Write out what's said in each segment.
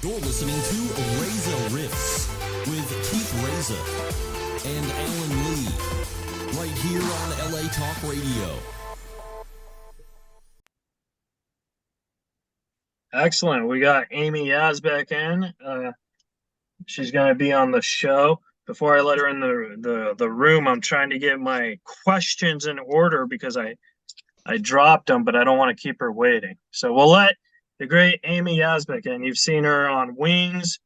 You're listening to Reza Riffs with Keith Reza and Alan Lee, right here on LA Talk Radio. Excellent. We got Amy Yasbeck in. She's going to be on the show. Before I let her in the room, I'm trying to get my questions in order because I dropped them, but I don't want to keep her waiting. So we'll let the great Amy Yasbeck in. You've seen her on Wings,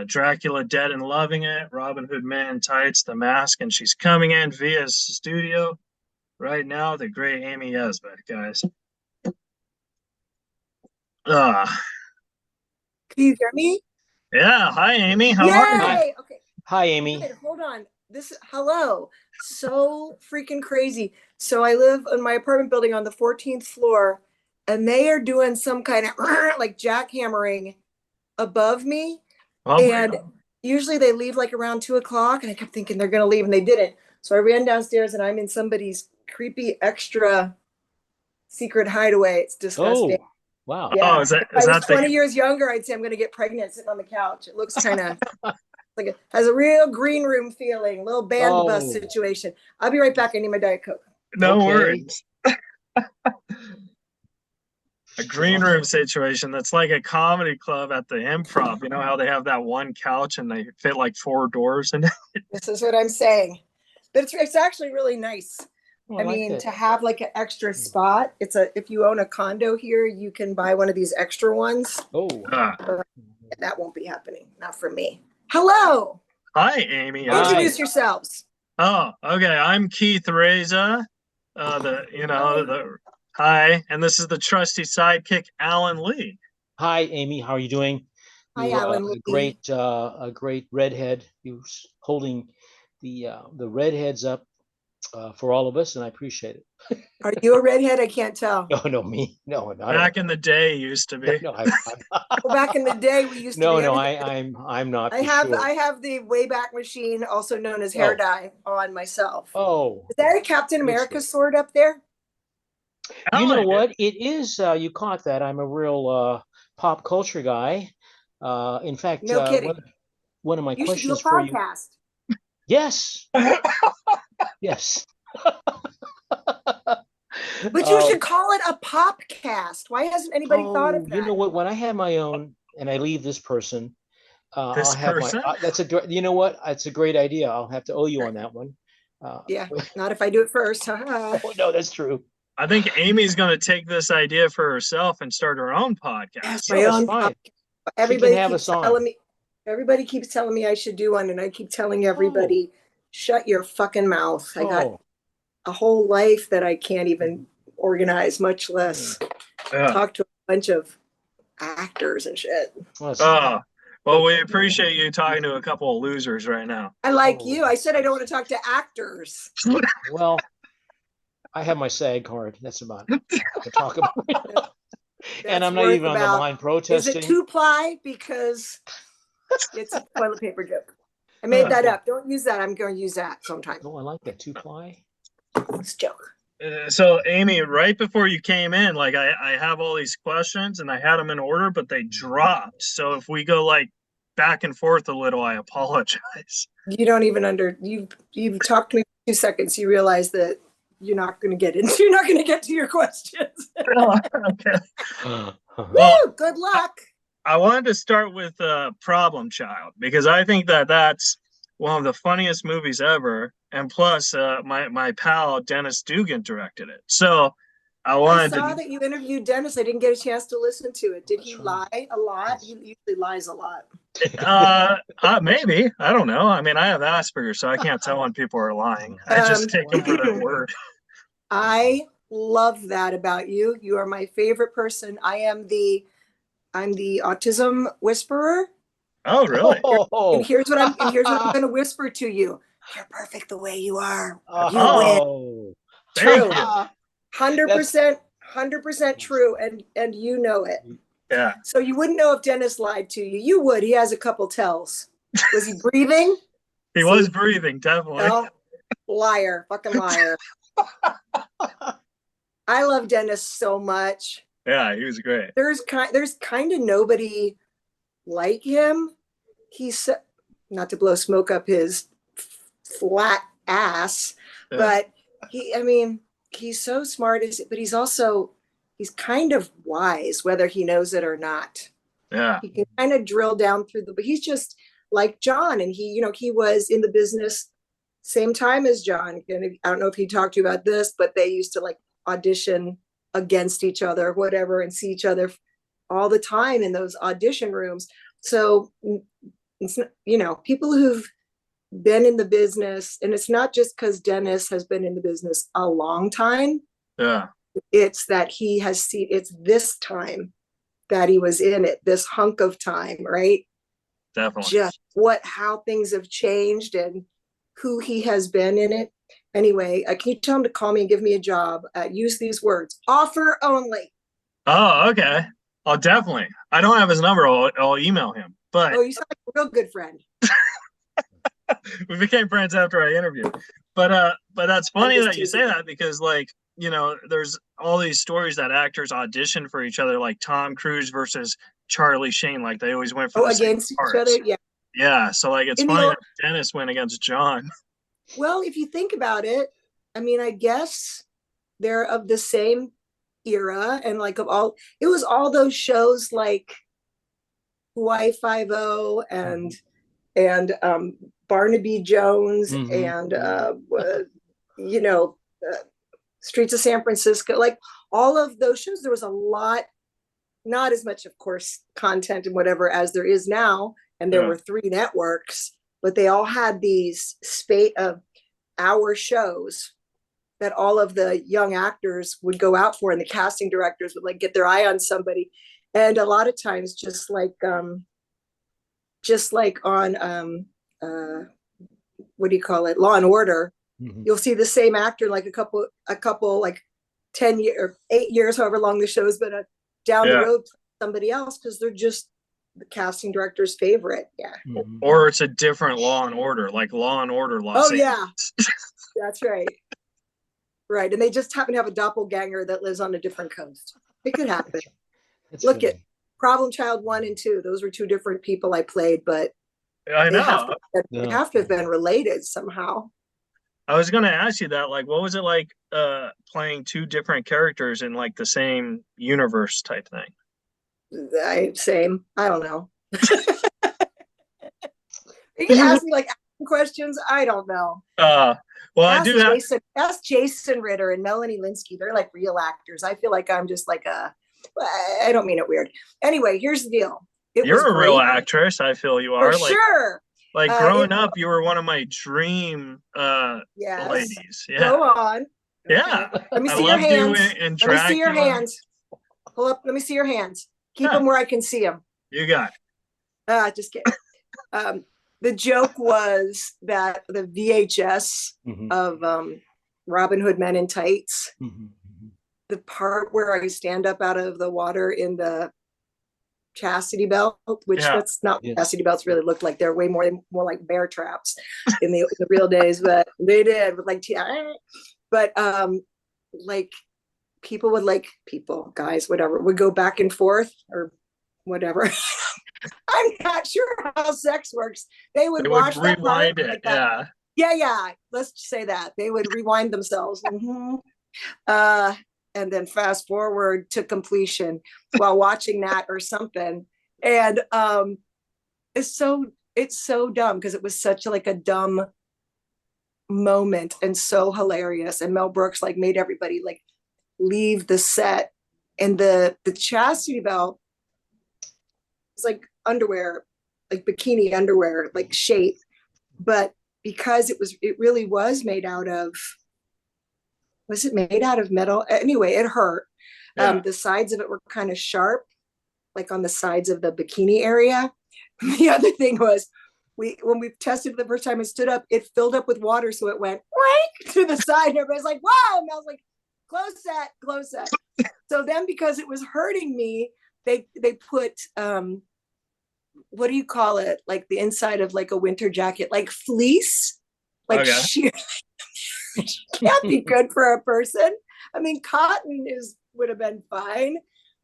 Dracula Dead and Loving It, Robin Hood Man Tights, The Mask, and she's coming in via studio right now. The great Amy Yasbeck, guys. Can you hear me? Yeah. Hi, Amy. How are you? Yay! Okay. Hi, Amy. Good. Hold on. Hello. So freaking crazy. So I live in my apartment building on the 14th floor, and they are doing some kind of like jackhammering above me. Oh, and usually they leave like around 2 o'clock, and I kept thinking they're going to leave, and they didn't. So I ran downstairs, and I'm in somebody's creepy extra secret hideaway. It's disgusting. Oh, wow. Yeah. Oh, is that If I was 20 years younger, I'd say I'm going to get pregnant sitting on the couch. It looks kind of like it has a real green room feeling, little band bus situation. I'll be right back. I need my Diet Coke. No worries. A green room situation that's like a comedy club at the Improv. You know how they have that one couch and they fit like 4 doors in it? This is what I'm saying. But it's actually really nice. Oh, I mean, to have like an extra spot. If you own a condo here, you can buy one of these extra ones. Oh, That won't be happening. Not for me. Hello. Hi, Amy. Introduce yourselves. Oh, okay. I'm Keith Reza. Hi, and this is the trusty sidekick, Alan Lee. hi, Amy. How are you doing? Hi, You're, Alan Lee. a great redhead. You're holding the redheads up for all of us, and I appreciate it. Are you a redhead? I can't tell. No, me. No, not Back in the day, used to be. No, Well, back in the day, we used to. No, I'm not. I have the Wayback Machine, also known as hair dye, on myself. Oh, is that a Captain America sword up there? You know what? It is. You caught that. I'm a real pop culture guy. In fact, no kidding. One of my you questions should do a for you. podcast. Yes. Yes. But you should call it a popcast. Why hasn't anybody thought of that? You know what? When I have my own and I leave this person, This I'll have person? you know what? It's a great idea. I'll have to owe you on that one. Yeah, not if I do it first. Oh, no, that's true. I think Amy's going to take this idea for herself and start her own podcast. Yes, my own podcast. Everybody keeps telling me. Everybody keeps telling me I should do one, and I keep telling everybody, shut your fucking mouth. I got a whole life that I can't even organize, much less talk to a bunch of actors and shit. Well, we appreciate you talking to a couple of losers right now. I like you. I said I don't want to talk to actors. Well, I have my SAG card. That's about it. To talk about. And I'm not even on the line protesting. Is it 2-ply? Because it's a toilet paper joke. I made that up. Don't use that. I'm going to use that sometime. Oh, I like that 2-ply. It's a joke. So, Amy, right before you came in, like I have all these questions and I had them in order, but they dropped. So if we go like back and forth a little, I apologize. You don't even you've talked to me for 2 seconds. You realize that you're not going to get to your questions. Okay. Woo, good luck. I wanted to start with Problem Child because I think that's one of the funniest movies ever, and plus my pal Dennis Dugan directed it. So I saw that you interviewed Dennis. I didn't get a chance to listen to it. Did he lie a lot? He usually lies a lot. Maybe. I don't know. I mean, I have Asperger's, so I can't tell when people are lying. I just take them for their word. I love that about you. You are my favorite person. I'm the autism whisperer. Oh, really? And here's what I'm going to whisper to you. You're perfect the way you are. You win. True. 100% true, and you know it. Yeah. So you wouldn't know if Dennis lied to you. You would. He has a couple tells. Was he breathing? He was breathing, definitely. No? Liar. Fucking liar. I love Dennis so much. Yeah, he was great. There's kind of nobody like him. He's not to blow smoke up his flat ass, but he's so smart, but he's kind of wise, whether he knows it or not. Yeah. He can kind of drill down through but he's just like John. And he was in the business same time as John. And I don't know if he talked to you about this, but they used to like audition against each other or whatever and see each other all the time in those audition rooms. So it's, people who've been in the business, and it's not just because Dennis has been in the business a long time. Yeah. It's that he has seen, it's this time that he was in it, this hunk of time, right? Definitely. Just how things have changed and who he has been in it. Anyway, can you tell him to call me and give me a job? Use these words: offer only. Oh, okay. Oh, definitely. I don't have his number. I'll email him. But you sound like a real good friend. We became friends after I interviewed. But that's funny that you say that, because there's all these stories that actors audition for each other, like Tom Cruise versus Charlie Sheen. Like they always went for against each other. Yeah. Yeah. So like it's funny that Dennis went against John. Well, if you think about it, I guess they're of the same era, and like it was all those shows like Hawaii Five-0 and Barnaby Jones and Streets of San Francisco, like all of those shows. There was a lot, not as much, of course, content and whatever as there is now. And there were 3 networks, but they all had these spate of hour shows that all of the young actors would go out for, and the casting directors would like get their eye on somebody. And a lot of times, just like on what do you call it, Law and Order, you'll see the same actor like a couple like 10 years or 8 years, however long the show's been, down the road, somebody else, because they're just the casting director's favorite. Yeah. Or it's a different Law and Order, like Law and Order Los Angeles. That's right. Right. And they just happen to have a doppelganger that lives on a different coast. It could happen. Look at Problem Child 1 and 2. Those were 2 different people I played, but I know they have to have been related somehow. I was going to ask you that, like, what was it like playing 2 different characters in like the same universe type thing? Same. I don't know. You can ask me like questions. I don't know. Well, Ask Jason Ritter and Melanie Linsky. They're like real actors. I feel like I'm just like I don't mean it weird. Anywye, here's the deal. You're a real actress. I feel you are. For sure. Like growing up, you were one of my dream ladies. Yeah. Go on. Yeah. Let me see your hands. Let me see your hands. Pull up. Let me see your hands. Keep them where I can see them. You got it. Just kidding. The joke was that the VHS of Robin Hood Men in Tights, the part where I stand up out of the water in the chastity belt, which that's not what chastity belts really look like. They're way more like bear traps in the real days, but they did with like like guys, whatever, would go back and forth or whatever. I'm not sure how sex works. They would watch that rewind it. Like that. Yeah. Let's just say that they would rewind themselves. And then fast forward to completion while watching that or something. And it's so dumb because it was such a dumb moment and so hilarious. And Mel Brooks like made everybody like leave the set, and the chastity belt was like underwear, like bikini underwear, like shape, but because it really was made out of, was it made out of metal? Anyway, it hurt. The sides of it were kind of sharp, like on the sides of the bikini area. The other thing was, when we tested it the first time it stood up, it filled up with water, so it went right to the side. And everybody's like, "Wow!" And I was like, "Close that." So then, because it was hurting me, they put what do you call it? Like the inside of like a winter jacket, like fleece, like sheer. Can't be good for a person. I mean, cotton would have been fine.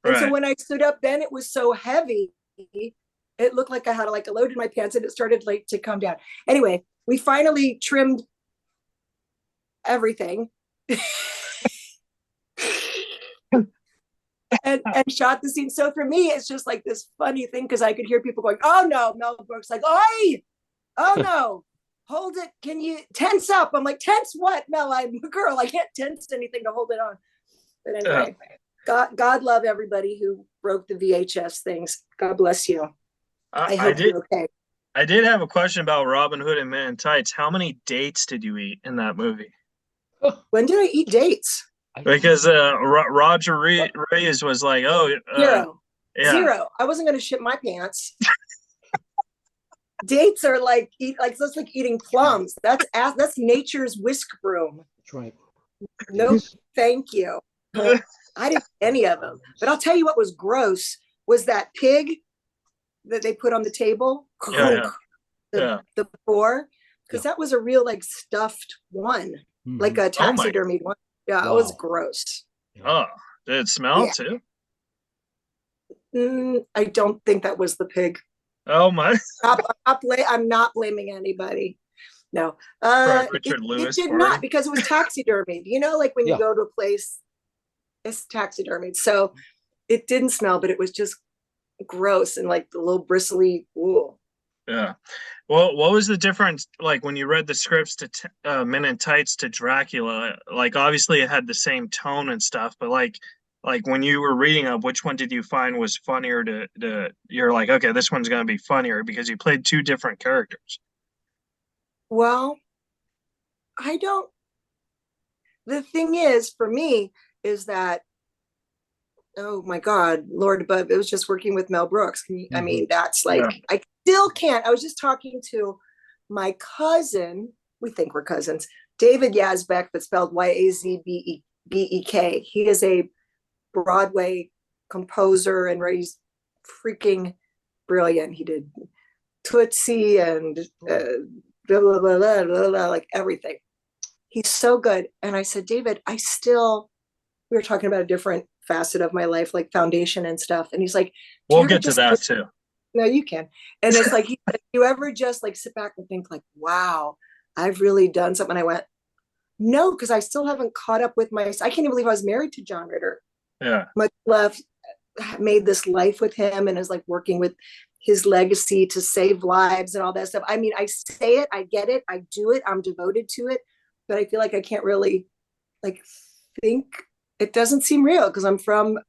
And so when I stood up, then it was so heavy It looked like I had like a load in my pants and it started like to come down. Anyway, we finally trimmed everything and shot the scene. So for me, it's just like this funny thing because I could hear people going, "Oh no," Mel Brooks like, "Oi, oh no, hold it. Can you tense up?" I'm like, "Tense what, Mel? I'm a girl. I can't tense anything to hold it on." But anyway, God love everybody who broke the VHS things. God bless you. I hope you're okay. I did have a question about Robin Hood and Men in Tights. How many dates did you eat in that movie? When did I eat dates? Because Roger Reyes was like, "Oh, zero, yeah. Zero. I wasn't going to shit my pants." Dates are like that's like eating plums. That's nature's whisk broom. That's right. Nope, thank you. I didn't eat any of them. But I'll tell you what was gross was that pig that they put on the table. The boar, because that was a real like stuffed one, like a taxidermied one. Yeah, wow. It was gross. Oh, did it smell too? I don't think that was the pig. Oh my! I'm not blaming anybody. No, Richard Lewis. It did not, because it was taxidermied. You know, like when you go to a place, it's taxidermied. So it didn't smell, but it was just gross and like the little bristly. Ooh. Yeah. Well, what was the difference, like, when you read the scripts to Men in Tights to Dracula? Like, obviously it had the same tone and stuff, but like when you were reading them, which one did you find was funnier to you're like, okay, this one's going to be funnier because you played two different characters? Well, the thing is, for me, is that, oh my God, Lord above, it was just working with Mel Brooks. I mean, that's like, I still can't. I was just talking to my cousin, we think we're cousins, David Yasbeck, but spelled Yazbeck. He is a Broadway composer and he's freaking brilliant. He did Tootsie and blah, blah, blah, blah, blah, blah, like everything. He's so good. And I said, David, we were talking about a different facet of my life, like foundation and stuff. And he's like, we'll get to that too. No, you can. And it's like, you ever just like sit back and think like, wow, I've really done something? And I went, no, because I still haven't caught up with I can't even believe I was married to John Ritter. Yeah. Much love, made this life with him and is like working with his legacy to save lives and all that stuff. I mean, I say it, I get it, I do it, I'm devoted to it, but I feel like I can't really like think. It doesn't seem real because I'm from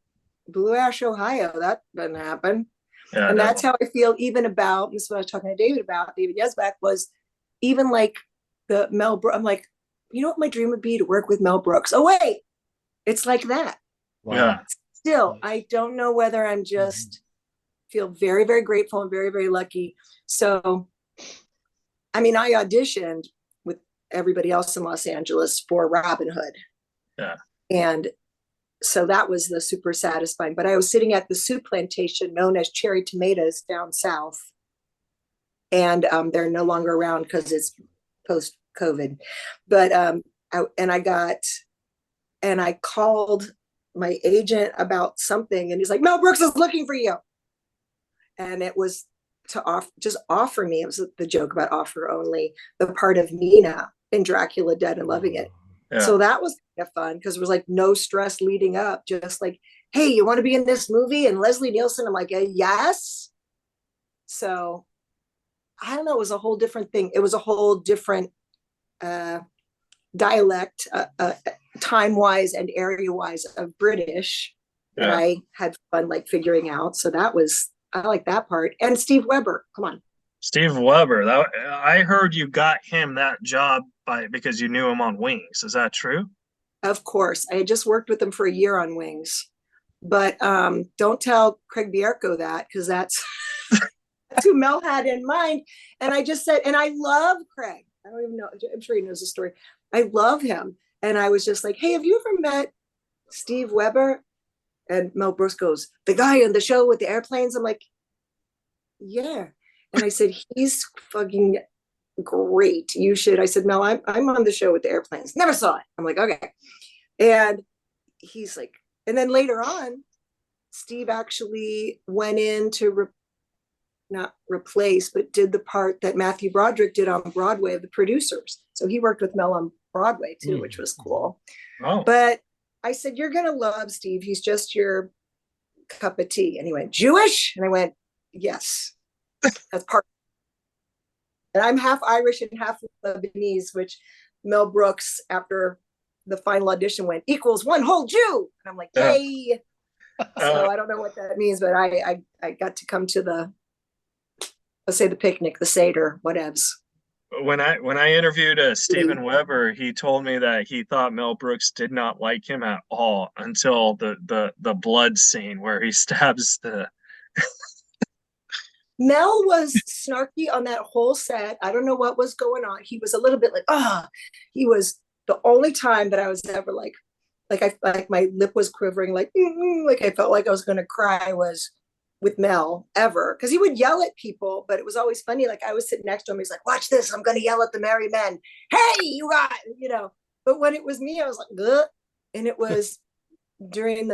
Blue Ash, Ohio. That doesn't happen. Yeah, and that's how I feel even about, this is what I was talking to David about, David Yasbeck, was even like the Mel Brooks. I'm like, you know what my dream would be? To work with Mel Brooks. Oh, wait, it's like that. Wow. Yeah. Still, I don't know whether I'm just feel very, very grateful and very, very lucky. So, I mean, I auditioned with everybody else in Los Angeles for Robin Hood. Yeah. And so that was the super satisfying. But I was sitting at the soup plantation known as Cherry Tomatoes down south. And they're no longer around because it's post-COVID. But I called my agent about something and he's like, Mel Brooks is looking for you. And it was to offer me, it was the joke about offer only, the part of Nina in Dracula Dead and Loving It. Yeah. So that was kind of fun because it was like no stress leading up, just like, hey, you want to be in this movie? And Leslie Nielsen, I'm like, yes. So I don't know, it was a whole different thing. It was a whole different dialect, time-wise and area-wise of British that I had fun like figuring out. So I like that part. And Steve Weber, come on. Steve Weber, I heard you got him that job because you knew him on Wings. Is that true? Of course. I had just worked with him for a year on Wings. But don't tell Craig Bierko that, because that's who Mel had in mind. And I just said, and I love Craig. I don't even know. I'm sure he knows the story. I love him. And I was just like, hey, have you ever met Steve Weber? And Mel Brooks goes, the guy on the show with the airplanes? I'm like, yeah. And I said, he's fucking great. You should. I said, Mel, I'm on the show with the airplanes. Never saw it. I'm like, okay. And he's like, and then later on, Steve actually went in to not replaced, but did the part that Matthew Broderick did on Broadway of the producers. So he worked with Mel on Broadway too, which was cool. Oh. But I said, you're going to love Steve. He's just your cup of tea. And he went, Jewish? And I went, yes, that's part. And I'm half Irish and half Lebanese, which Mel Brooks, after the final audition, went, equals one whole Jew. And I'm like, yay. So I don't know what that means, but I got to come to the, let's say the picnic, the Seder, whatevs. When I interviewed Steven Weber, he told me that he thought Mel Brooks did not like him at all until the blood scene where he stabs the. Mel was snarky on that whole set. I don't know what was going on. He was a little bit like, he was the only time that I was ever like my lip was quivering, like I felt like I was going to cry was with Mel ever, because he would yell at people, but it was always funny. Like I was sitting next to him, he's like, watch this, I'm going to yell at the merry men, hey, you got, but when it was me, I was like, ugh. And it was during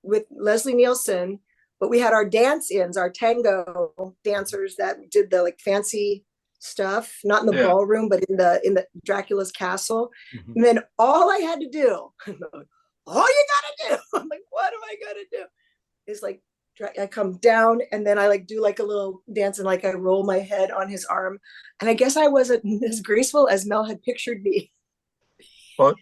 with Leslie Nielsen, but we had our dance-ins, our tango dancers that did the like fancy stuff, not in the ballroom, but in the Dracula's castle. Mm-hmm. And then all I had to do, all you gotta do, I'm like, what am I gonna do? Is like I come down and then I like do like a little dance and like I roll my head on his arm. And I guess I wasn't as graceful as Mel had pictured me. Well,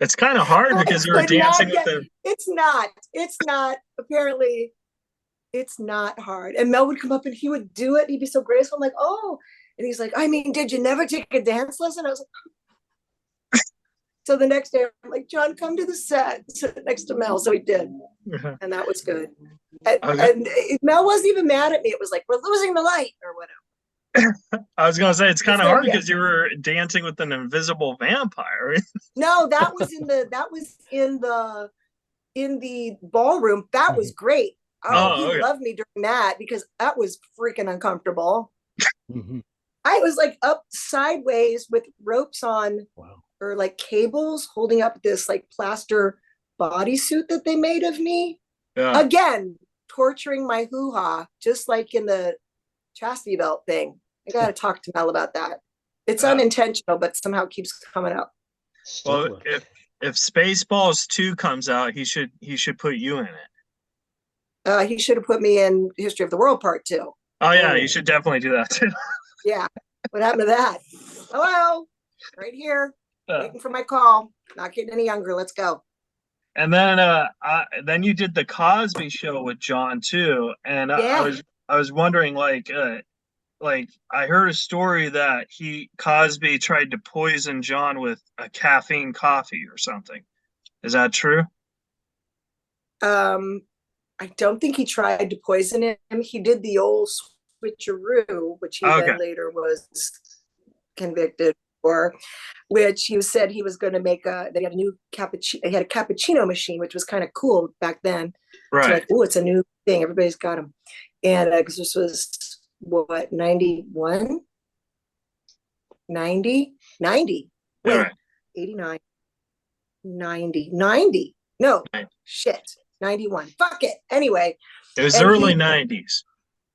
it's kind of hard because you were dancing with him. It's not. Apparently, it's not hard. And Mel would come up and he would do it. He'd be so graceful. I'm like, oh. And he's like, I mean, did you never take a dance lesson? I was like, so the next day, I'm like, John, come to the set, sit next to Mel. So he did. And that was good. And Mel wasn't even mad at me. It was like, we're losing the light or whatever. I was going to say, it's kind of hard because you were dancing with an invisible vampire. No, that was in the ballroom. That was great. He loved me during that because that was freaking uncomfortable. I was like up sideways with ropes on. Wow. Or like cables holding up this like plaster bodysuit that they made of me. Yeah. Again, torturing my hoo-ha, just like in the chastity belt thing. I got to talk to Mel about that. It's unintentional, but somehow keeps coming up. Well, if Spaceballs 2 comes out, he should put you in it. He should have put me in History of the World Part 2. Oh yeah, you should definitely do that too. Yeah. What happened to that? Hello, right here. Waiting for my call. Not getting any younger. Let's go. And then you did the Cosby Show with John too, and I was wondering, like I heard a story that Cosby tried to poison John with a caffeine coffee or something. Is that true? I don't think he tried to poison him. He did the old switcheroo, which he then later was convicted for, which he said he was going to make they had a new cappuccino. He had a cappuccino machine, which was kind of cool back then. Right. So like, oh, it's a new thing. Everybody's got them. And because this was what, 91, 90, 90. Wait, right. 89, 90. No, shit. 91. Fuck it. Anyway. It was early 90s.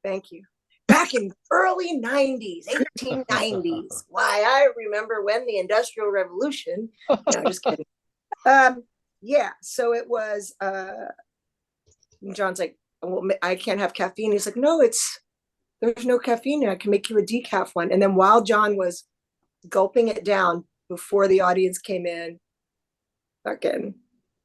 Thank you. Back in early 90s, 1890s. Why, I remember when the Industrial Revolution. No, just kidding. Yeah, so it was, John's like, well, I can't have caffeine. He's like, no, there's no caffeine. I can make you a decaf one. And then while John was gulping it down before the audience came in, fucking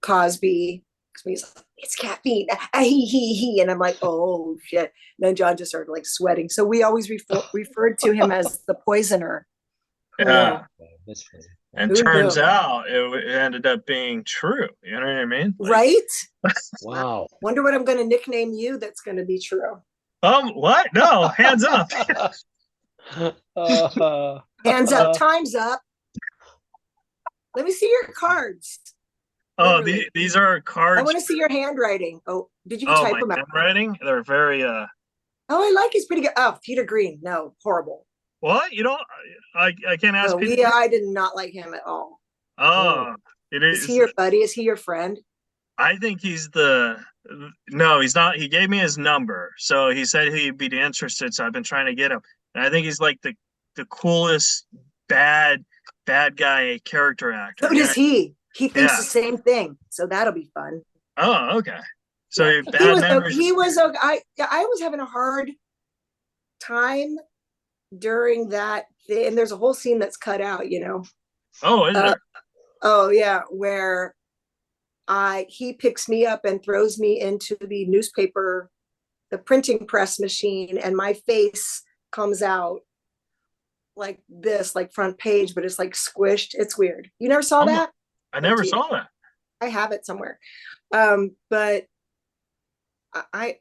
Cosby, he's like, it's caffeine. And I'm like, oh shit. And then John just started like sweating. So we always referred to him as the poisoner. Yeah. That's funny. And turns out it ended up being true. You know what I mean? Like, right? Wow. Wonder what I'm going to nickname you that's going to be true. What? No, hands up. Hands up. Time's up. Let me see your cards. Oh, these are cards. I want to see your handwriting. Oh, did you type them out? Handwriting? They're very Oh, I like it's pretty good. Oh, Peter Green. No, horrible. What? You don't? I can't ask Peter. I did not like him at all. Oh, it is. Is he your buddy? Is he your friend? I think he's no, he's not. He gave me his number, so he said he'd be interested. So I've been trying to get him, and I think he's like the coolest bad guy character actor. So does he. He thinks Yeah. the same thing, so that'll be fun. Oh, okay. So Yeah. bad memories. He was okay. I was having a hard time during that thing, and there's a whole scene that's cut out, you know. Oh, is there? Oh yeah, where he picks me up and throws me into the newspaper, the printing press machine, and my face comes out like this, like front page, but it's like squished. It's weird. You never saw that? I never saw that. I have it somewhere. But I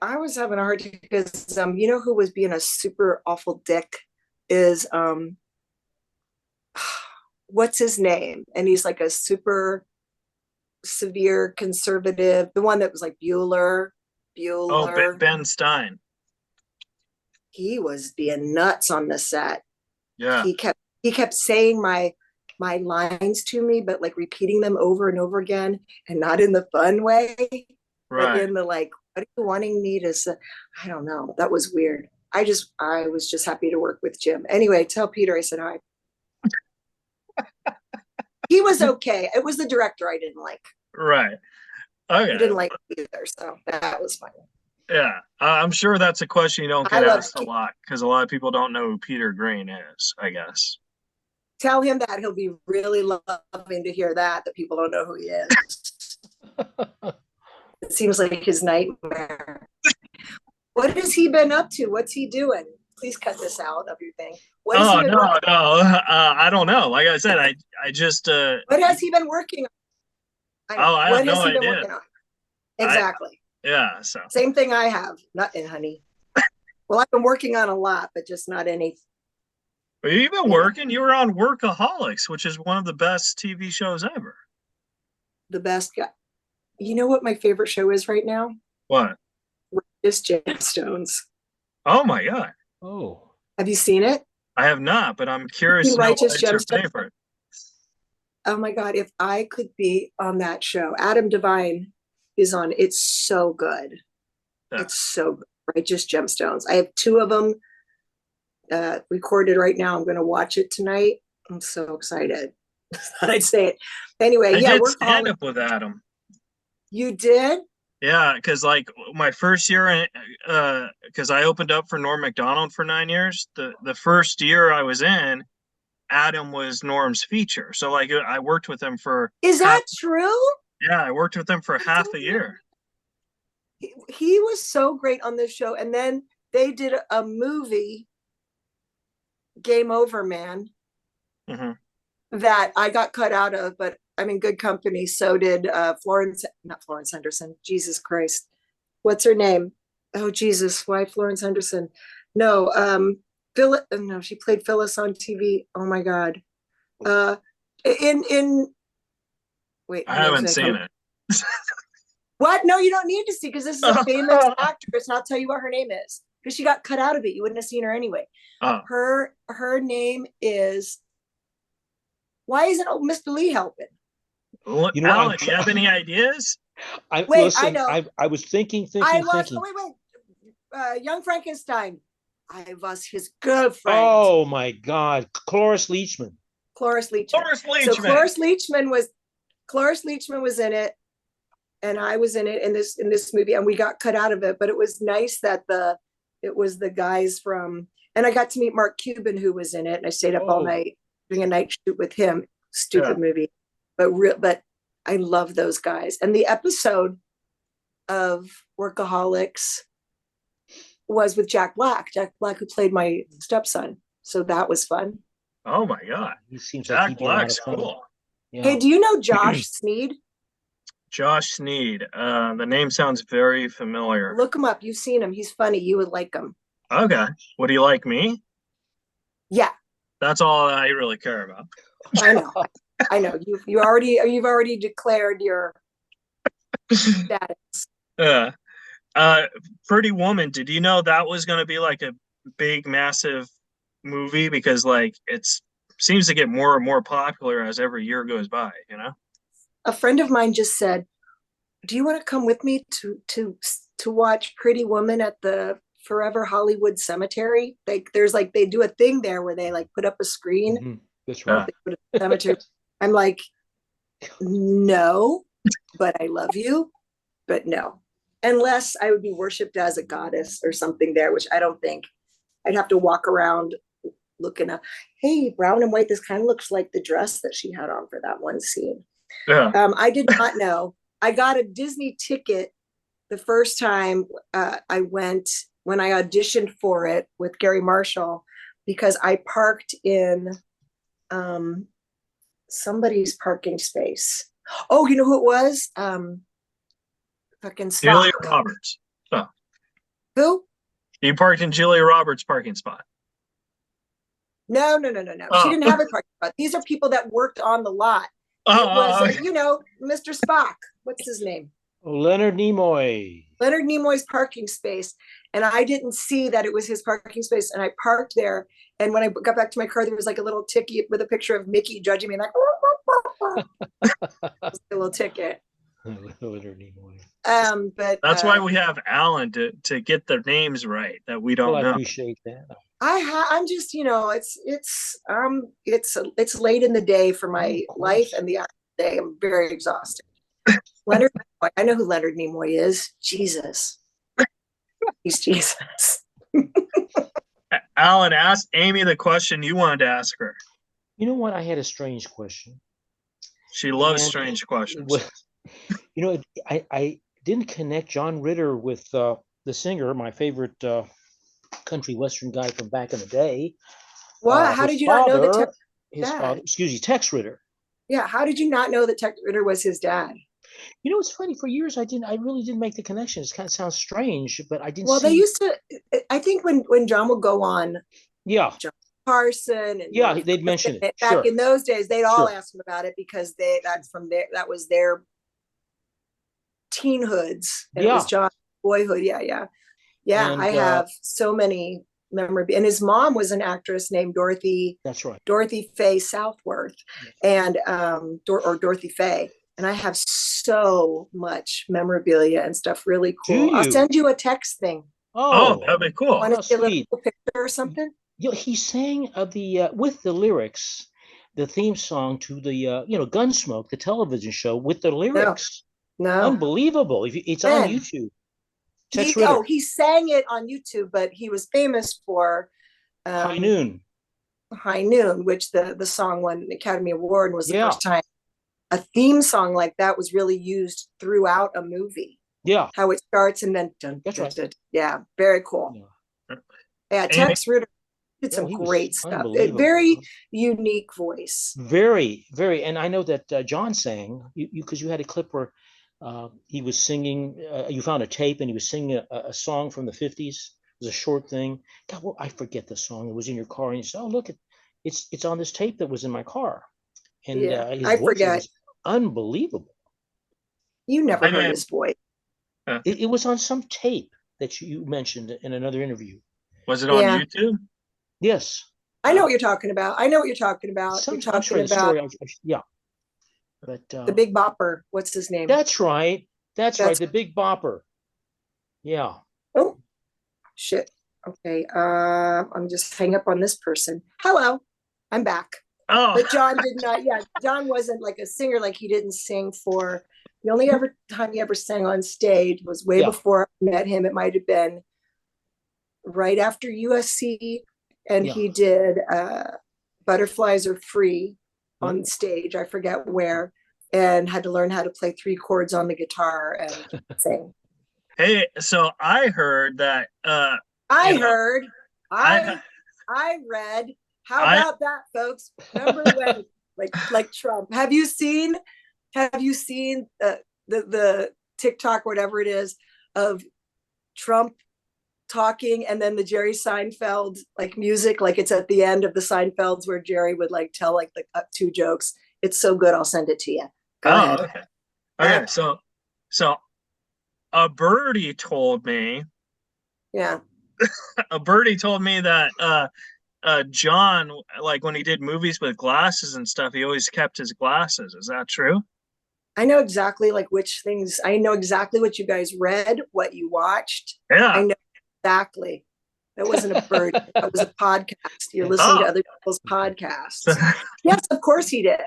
was having a hard time because you know who was being a super awful dick is what's his name? And he's like a super severe conservative, the one that was like Bueller. Oh, Ben Stein. He was being nuts on the set. Yeah. He kept saying my lines to me, but like repeating them over and over again, and not in the fun way, but in the like, what are you wanting me to say? I don't know. That was weird. I was just happy to work with Jim. Anyway, tell Peter I said hi. He was okay. It was the director I didn't like. Right. Okay. He didn't like it either, so that was fine. Yeah, I'm sure that's a question you don't get asked a lot because a lot of people don't know who Peter Green is, I guess. Tell him that. He'll be really loving to hear that people don't know who he is. It seems like his nightmare. What has he been up to? What's he doing? Please cut this out of your thing. No. I don't know. Like I said, I just. What has he been working on? I have no idea. Exactly. Yeah. So. Same thing I have. Nothing, honey. Well, I've been working on a lot, but just not any. Well, you've been working. You were on Workaholics, which is one of the best TV shows ever. The best guy. You know what my favorite show is right now? What? Righteous Gemstones. Oh my God. Oh. Have you seen it? I have not, but I'm curious to know what's your favorite. Oh my God, if I could be on that show. Adam Devine is on. It's so good. Yeah. It's so good. Righteous Gemstones. I have 2 of them recorded right now. I'm going to watch it tonight. I'm so excited. Thought I'd say it. Anyway, I did stand up with Adam. You did? Yeah, because like my first year, because I opened up for Norm Macdonald for 9 years. The first year I was in, Adam was Norm's feature. So like I worked with him for. Is that true? Yeah, I worked with him for half a year. He was so great on this show, and then they did a movie, Game Over Man, that I got cut out of, but I'm in good company. So did not Florence Henderson. Jesus Christ. What's her name? Oh, Jesus. Why Florence Henderson? No, no, she played Phyllis on TV. Oh my God. Wait. I haven't seen it. What? No, you don't need to see, because this is a famous actress, and I'll tell you what her name is, because she got cut out of it. You wouldn't have seen her anyway. Her name is. Why isn't Mr. Lee helping? You know, Alan, do you have any ideas? I know. I was thinking. Young Frankenstein. I was his girlfriend. Oh my God, Cloris Leachman. So Cloris Leachman was in it, and I was in it in this movie, and we got cut out of it. But it was nice that it was the guys from, and I got to meet Mark Cuban, who was in it, and I stayed up all night doing a night shoot with him. Stupid movie, but I love those guys. And the episode of Workaholics was with Jack Black, who played my stepson. So that was fun. Oh my God. He seems Jack like Black's cool. Yeah. Hey, do you know Josh Sneed? Josh Sneed. The name sounds very familiar. Look him up. You've seen him. He's funny. You would like him. Okay. Would he like me? Yeah. That's all I really care about. I know. You've already declared your status. Yeah. Pretty Woman. Did you know that was going to be like a big, massive movie? Because like seems to get more and more popular as every year goes by. You know. A friend of mine just said, do you want to come with me to watch Pretty Woman at the Forever Hollywood Cemetery? There's like, they do a thing there where they like put up a screen. Mm-hmm. That's right. They put a cemetery. I'm like, no, but I love you, but no. Unless I would be worshipped as a goddess or something there, which I don't think. I'd have to walk around looking up, hey, brown and white, this kind of looks like the dress that she had on for that one scene. Yeah. I did not know. I got a Disney ticket the first time I went, when I auditioned for it with Gary Marshall, because I parked in somebody's parking space. Oh, you know who it was? Fucking Spock. Julia Roberts. Oh. Who? You parked in Julia Roberts' parking spot. No. Oh. She didn't have a parking spot. These are people that worked on the lot. It was, okay. you know, Mr. Spock. What's his name? Leonard Nimoy. Leonard Nimoy's parking space. And I didn't see that it was his parking space. And I parked there. And when I got back to my car, there was like a little ticket with a picture of Mickey judging me, like, a little ticket. Leonard Nimoy. But that's why we have Alan to get their names right that we don't know. I appreciate that. I'm just, you know, it's late in the day for my life, and the day I'm very exhausted. Leonard Nimoy, I know who Leonard Nimoy is. Jesus. He's Jesus. Alan, ask Amy the question you wanted to ask her. You know what? I had a strange question. She loves strange questions. You know, I didn't connect John Ritter with the singer, my favorite country western guy from back in the day. What? How did you not know that his father, Tex Ritter. Yeah, how did you not know that Tex Ritter was his dad? You know, it's funny. For years, I really didn't make the connection. It kind of sounds strange, but I didn't. Well, they used to. I think when John would go on, yeah, John Carson, and they'd mention it back in those days. They'd all ask him about it because that was their teenhoods, and it was John's boyhood. Yeah. And, I have so many memorabilia, and his mom was an actress named Dorothy. That's right, Dorothy Faye Southworth, and or Dorothy Faye. And I have so much memorabilia and stuff. Really cool. I'll send you a text thing. Oh, that'd be cool. Want to see a little picture or something? You know, he sang with the lyrics, the theme song to the Gunsmoke, the television show, with the lyrics. No. Unbelievable. It's on YouTube. He sang it on YouTube, but he was famous for High Noon. High Noon, which the song won an Academy Award, and was the first time a theme song like that was really used throughout a movie. Yeah. How it starts and then yeah, very cool. Yeah, Tex Ritter did some great stuff. Very unique voice. Very, very. And I know that John sang, because you had a clip where he was singing, you found a tape and he was singing a song from the 50s. It was a short thing. God, well, I forget the song. It was in your car, and you said, oh, look, it's on this tape that was in my car. And his I voice forget. Was unbelievable. You never heard his voice. It was on some tape that you mentioned in another interview. Was it on YouTube? Yes. I know what you're talking about. You're talking about. Yeah. But the Big Bopper. What's his name? That's right. That's right. The Big Bopper. Yeah. Oh, shit. Okay. I'm just hang up on this person. Hello. I'm back. Oh. But John did not. Yeah, John wasn't like a singer. Like, he didn't sing for. The only time he ever sang on stage was way before I met him. It might have been right after USC, and he did Butterflies Are Free on stage. I forget where, and had to learn how to play 3 chords on the guitar and sing. Hey, so I heard that. I read. How about that, folks? Remember when, like Trump? Have you seen the TikTok, whatever it is, of Trump talking, and then the Jerry Seinfeld music, it's at the end of the Seinfelds where Jerry would tell the 2 jokes. It's so good. I'll send it to you. Go ahead. Okay. So a birdie told me. Yeah. A birdie told me that John, when he did movies with glasses and stuff, he always kept his glasses. Is that true? I know exactly like which things. I know exactly what you guys read, what you watched. Yeah. I know exactly. That wasn't a bird. That was a podcast. You're Yeah. listening to other people's podcasts. Yes, of course he did.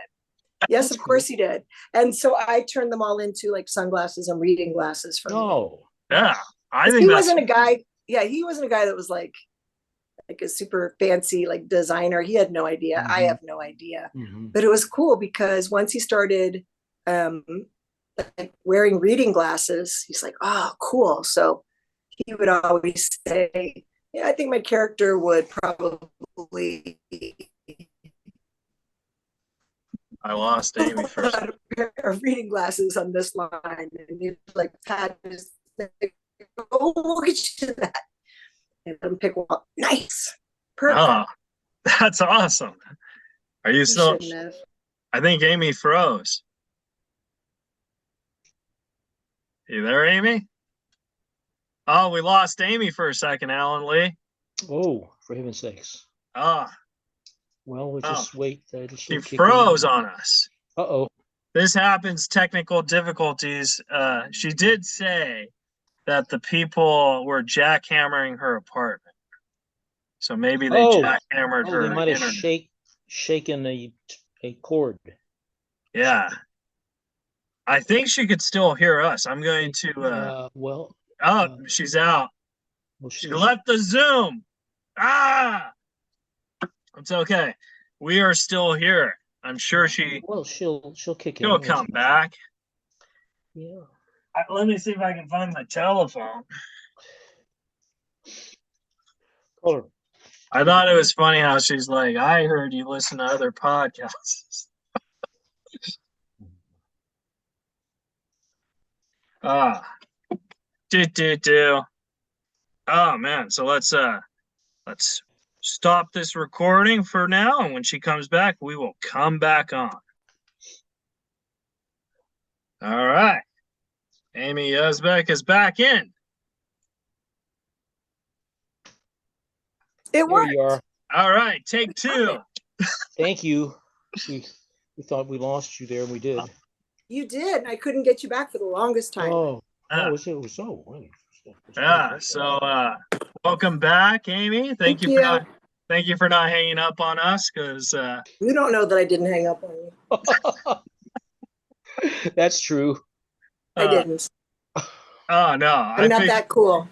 Yes, That's of course he did. And so I turned them all into like sunglasses and reading glasses for me. Oh, Yeah. I 'Cause think he that's wasn't a guy. Yeah, he wasn't a guy that was like a super fancy like designer. He had no idea. I have no idea. But it was cool because once he started like wearing reading glasses, he's like, oh, cool. So he would always say, yeah, I think my character would probably I lost Amy first. a pair of reading glasses on this line. And he'd like pat his thing, oh, we'll get you that. And let him pick one up. Nice. Perfect. Oh, that's awesome. Are you still? I think Amy froze. You there, Amy? Oh, we lost Amy for a second, Alan Lee. Oh, for heaven's sakes. Ah. Well, we'll just wait. She froze on us. Uh-oh. This happens, technical difficulties. She did say that the people were jackhammering her apartment. So maybe they jackhammered her. They might have shaken a cord. Yeah. I think she could still hear us. I'm going to she's out. Well, she left the Zoom. Ah, it's okay. We are still here. I'm sure she'll kick in. She'll come back. Yeah. Let me see if I can find my telephone. Call her. I thought it was funny how she's like, I heard you listen to other podcasts. Oh man, so let's stop this recording for now, and when she comes back, we will come back on. All right. Amy Yasbeck is back in. It worked. There you are. All right, take two. Thank you. We thought we lost you there, and we did. You did. I couldn't get you back for the longest time. Yeah, so. So welcome back, Amy. Thank you for not hanging up on us, because you don't know that I didn't hang up on you. That's true. I didn't. Oh no, I'm not that cool.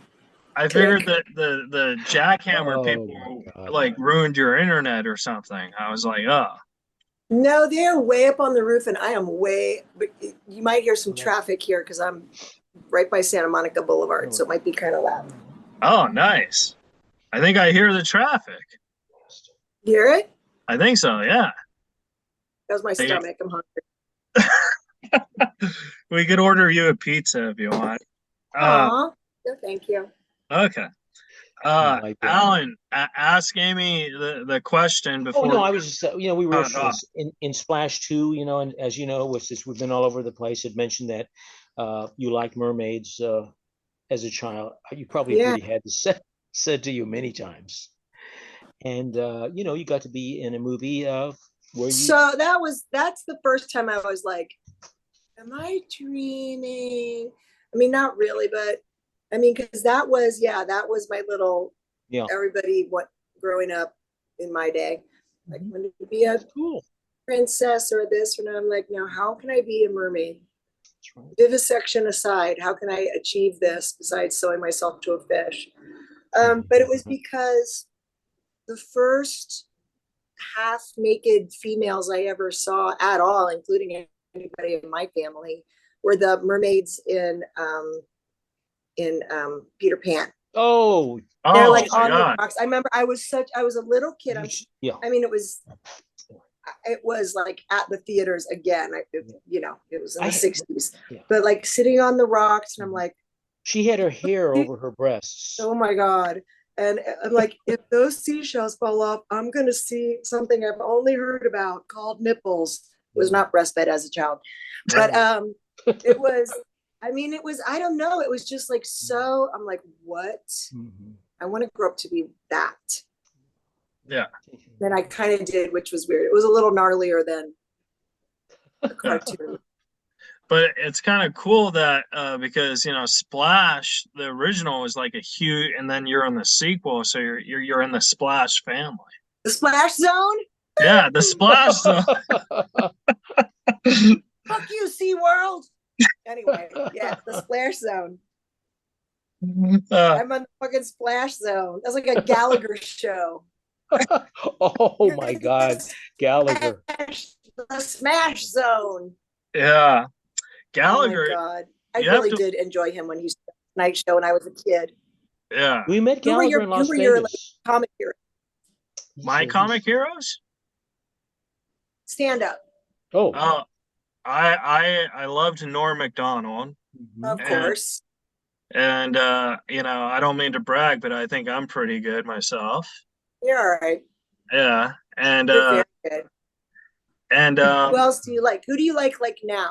I figured that the jackhammer people like ruined your internet or something. I was like, oh. No, they're way up on the roof, and I am but you might hear some traffic here because I'm right by Santa Monica Boulevard, so it might be kind of loud. Oh, nice. I think I hear the traffic. You hear it? I think so, yeah. That was my stomach. I'm hungry. We could order you a pizza if you want. No, thank you. Okay. Alan, ask Amy the question before. Oh no, I was just we were in Splash 2, and as you know, we've been all over the place. Had mentioned that you like mermaids as a child. You probably already had this said to you many times, and you got to be in a movie where you. So that's the first time I was like, am I dreaming? I mean, not really, but I mean, because that was my little, everybody growing up in my day, like wanted to be a princess or this, and I'm like, now how can I be a mermaid? Right. Vivisection aside, how can I achieve this besides sewing myself to a fish? But it was because the first half-naked females I ever saw at all, including anybody in my family, were the mermaids in Peter Pan. They're like on the rocks. I remember I was a little kid. I mean, it was like at the theaters again. It was in the 60s. Yeah. But like sitting on the rocks, and I'm like, she had her hair over her breasts. Oh my God. And I'm like, if those seashells fall off, I'm going to see something I've only heard about called nipples. It was not breastfed as a child, but it was, I don't know. It was just like, so I'm like, what? Mm-hmm. I want to grow up to be that. Yeah. Then I kind of did, which was weird. It was a little gnarlier than the cartoon. But it's kind of cool that because Splash, the original was like a huge, and then you're in the sequel, so you're in the Splash family. The Splash Zone. Yeah, the Splash Zone. Fuck you, SeaWorld. Anyway, yeah, the Splash Zone. I'm on the fucking Splash Zone. That's like a Gallagher show. Oh my God, Gallagher. The Smash Zone. Yeah, Gallagher. Oh my God, I really did enjoy him when he was on the Night Show when I was a kid. Yeah, we met Gallagher in Las Vegas. Your comic hero? My comic heroes? Stand up. Oh, I loved Norm Macdonald. Of course. And I don't mean to brag, but I think I'm pretty good myself. You're all right. Yeah, and you're very good. And who else do you like? Who do you like now?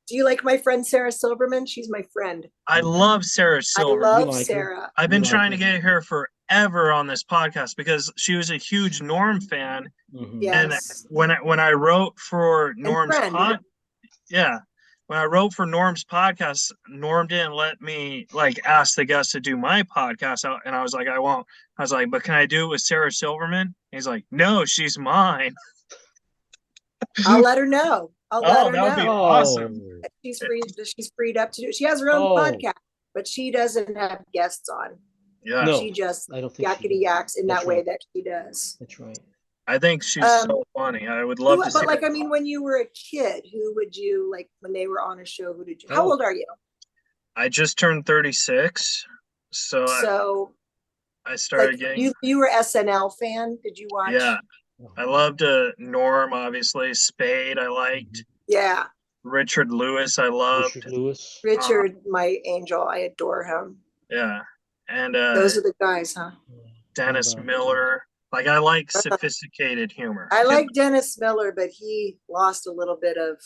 Do you like my friend Sarah Silverman? She's my friend. I love Sarah Silverman. I love Sarah. I've been trying to get her forever on this podcast because she was a huge Norm fan. Yes. And when I wrote for Norm's when I wrote for Norm's podcast, Norm didn't let me ask the guests to do my podcast, and I was like, I won't. I was like, but can I do it with Sarah Silverman? He's like, no, she's mine. I'll let her know. I'll let her know. That would be awesome. She's freed up to do. She has her own podcast, but she doesn't have guests on. Yeah, no, she just yakety yaks in that way that she does. That's right. I think she's so funny. I would love to see. But I mean, when you were a kid, who would you like when they were on a show? Who did you? How old are you? I just turned 36, so I started getting. You were SNL fan? Did you watch? Yeah, I loved Norm, obviously. Spade, I liked. Yeah. Richard Lewis, I loved. Richard, my angel, I adore him. Yeah, and those are the guys, huh? Dennis Miller. I like sophisticated humor. I like Dennis Miller, but he lost a little bit of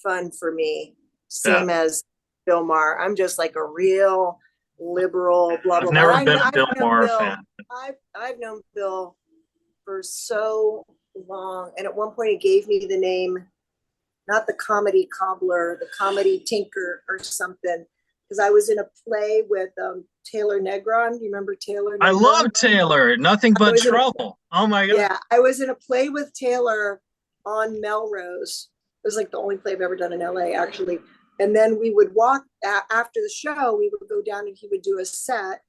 fun for me. Same as Bill Maher. I'm just like a real liberal, blah, blah, blah. I've never been a Bill Maher fan. I've known Bill for so long. And at one point he gave me the name, not the comedy cobbler, the comedy tinker or something. Because I was in a play with Taylor Negron. Do you remember Taylor Negron? I love Taylor. Nothing But Trouble. Oh my God. Yeah, I was in a play with Taylor on Melrose. It was like the only play I've ever done in LA, actually. And then we would walk after the show. We would go down and he would do a set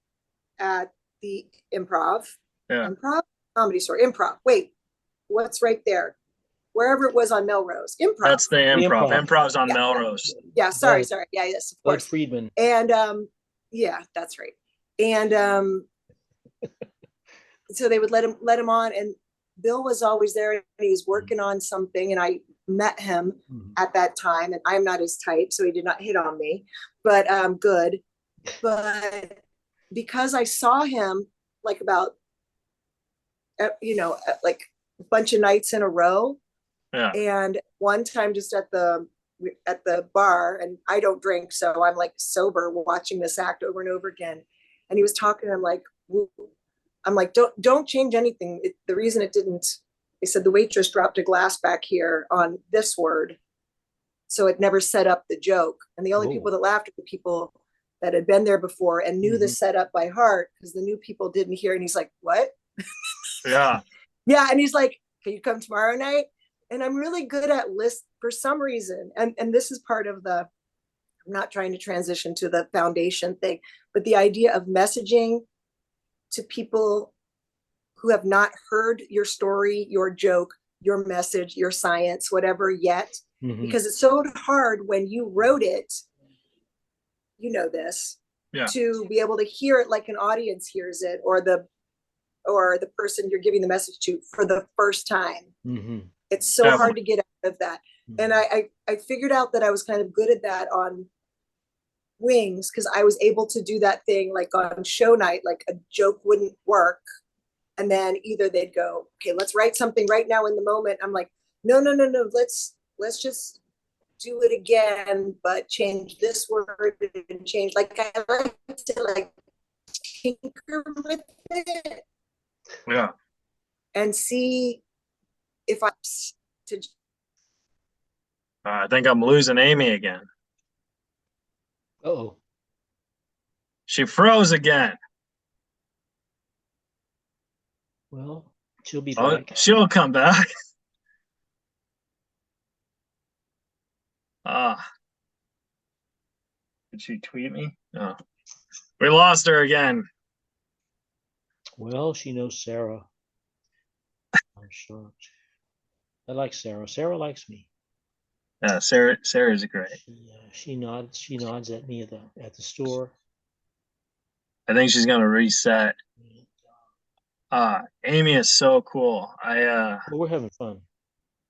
at the Improv. Yeah. Improv Comedy Store. Improv. Wait, what's right there? Wherever it was on Melrose. Improv. That's the Improv. Improv's on Melrose. Yeah, sorry. Yeah, yes, of course. Bud Friedman. And yeah, that's right. And so they would let him on, and Bill was always there, and he was working on something, and I met him at that time, and I'm not his type, so he did not hit on me, but good. But because I saw him about like a bunch of nights in a row. Yeah. And one time just at the bar, and I don't drink, so I'm like sober watching this act over and over again. And he was talking, I'm like, don't change anything. The reason it didn't, they said the waitress dropped a glass back here on this word. So it never set up the joke. And the only people that laughed were the people that had been there before and knew the setup by heart, because the new people didn't hear. And he's like, what? Yeah. Yeah. And he's like, can you come tomorrow night? And I'm really good at lists for some reason. And this is part of I'm not trying to transition to the foundation thing, but the idea of messaging to people who have not heard your story, your joke, your message, your science, whatever yet, because it's so hard when you wrote it, this, to be able to hear it like an audience hears it, or the person you're giving the message to for the first time. It's so hard to get out of that. And I figured out that I was kind of good at that on Wings, because I was able to do that thing like on show night, like a joke wouldn't work. And then either they'd go, okay, let's write something right now in the moment. I'm like, no, let's just do it again, but change this word and change. Like I like to tinker with it. Yeah. And see if I to I think I'm losing Amy again. Uh-oh. She froze again. Well, she'll be Oh, back. she'll come back. Did she tweet me? No. We lost her again. Well, she knows Sarah. I'm shocked. I like Sarah. Sarah likes me. Yeah, Sarah's great. She nods. She nods at me at the store. I think she's gonna reset. Amy is so cool. Well, we're having fun.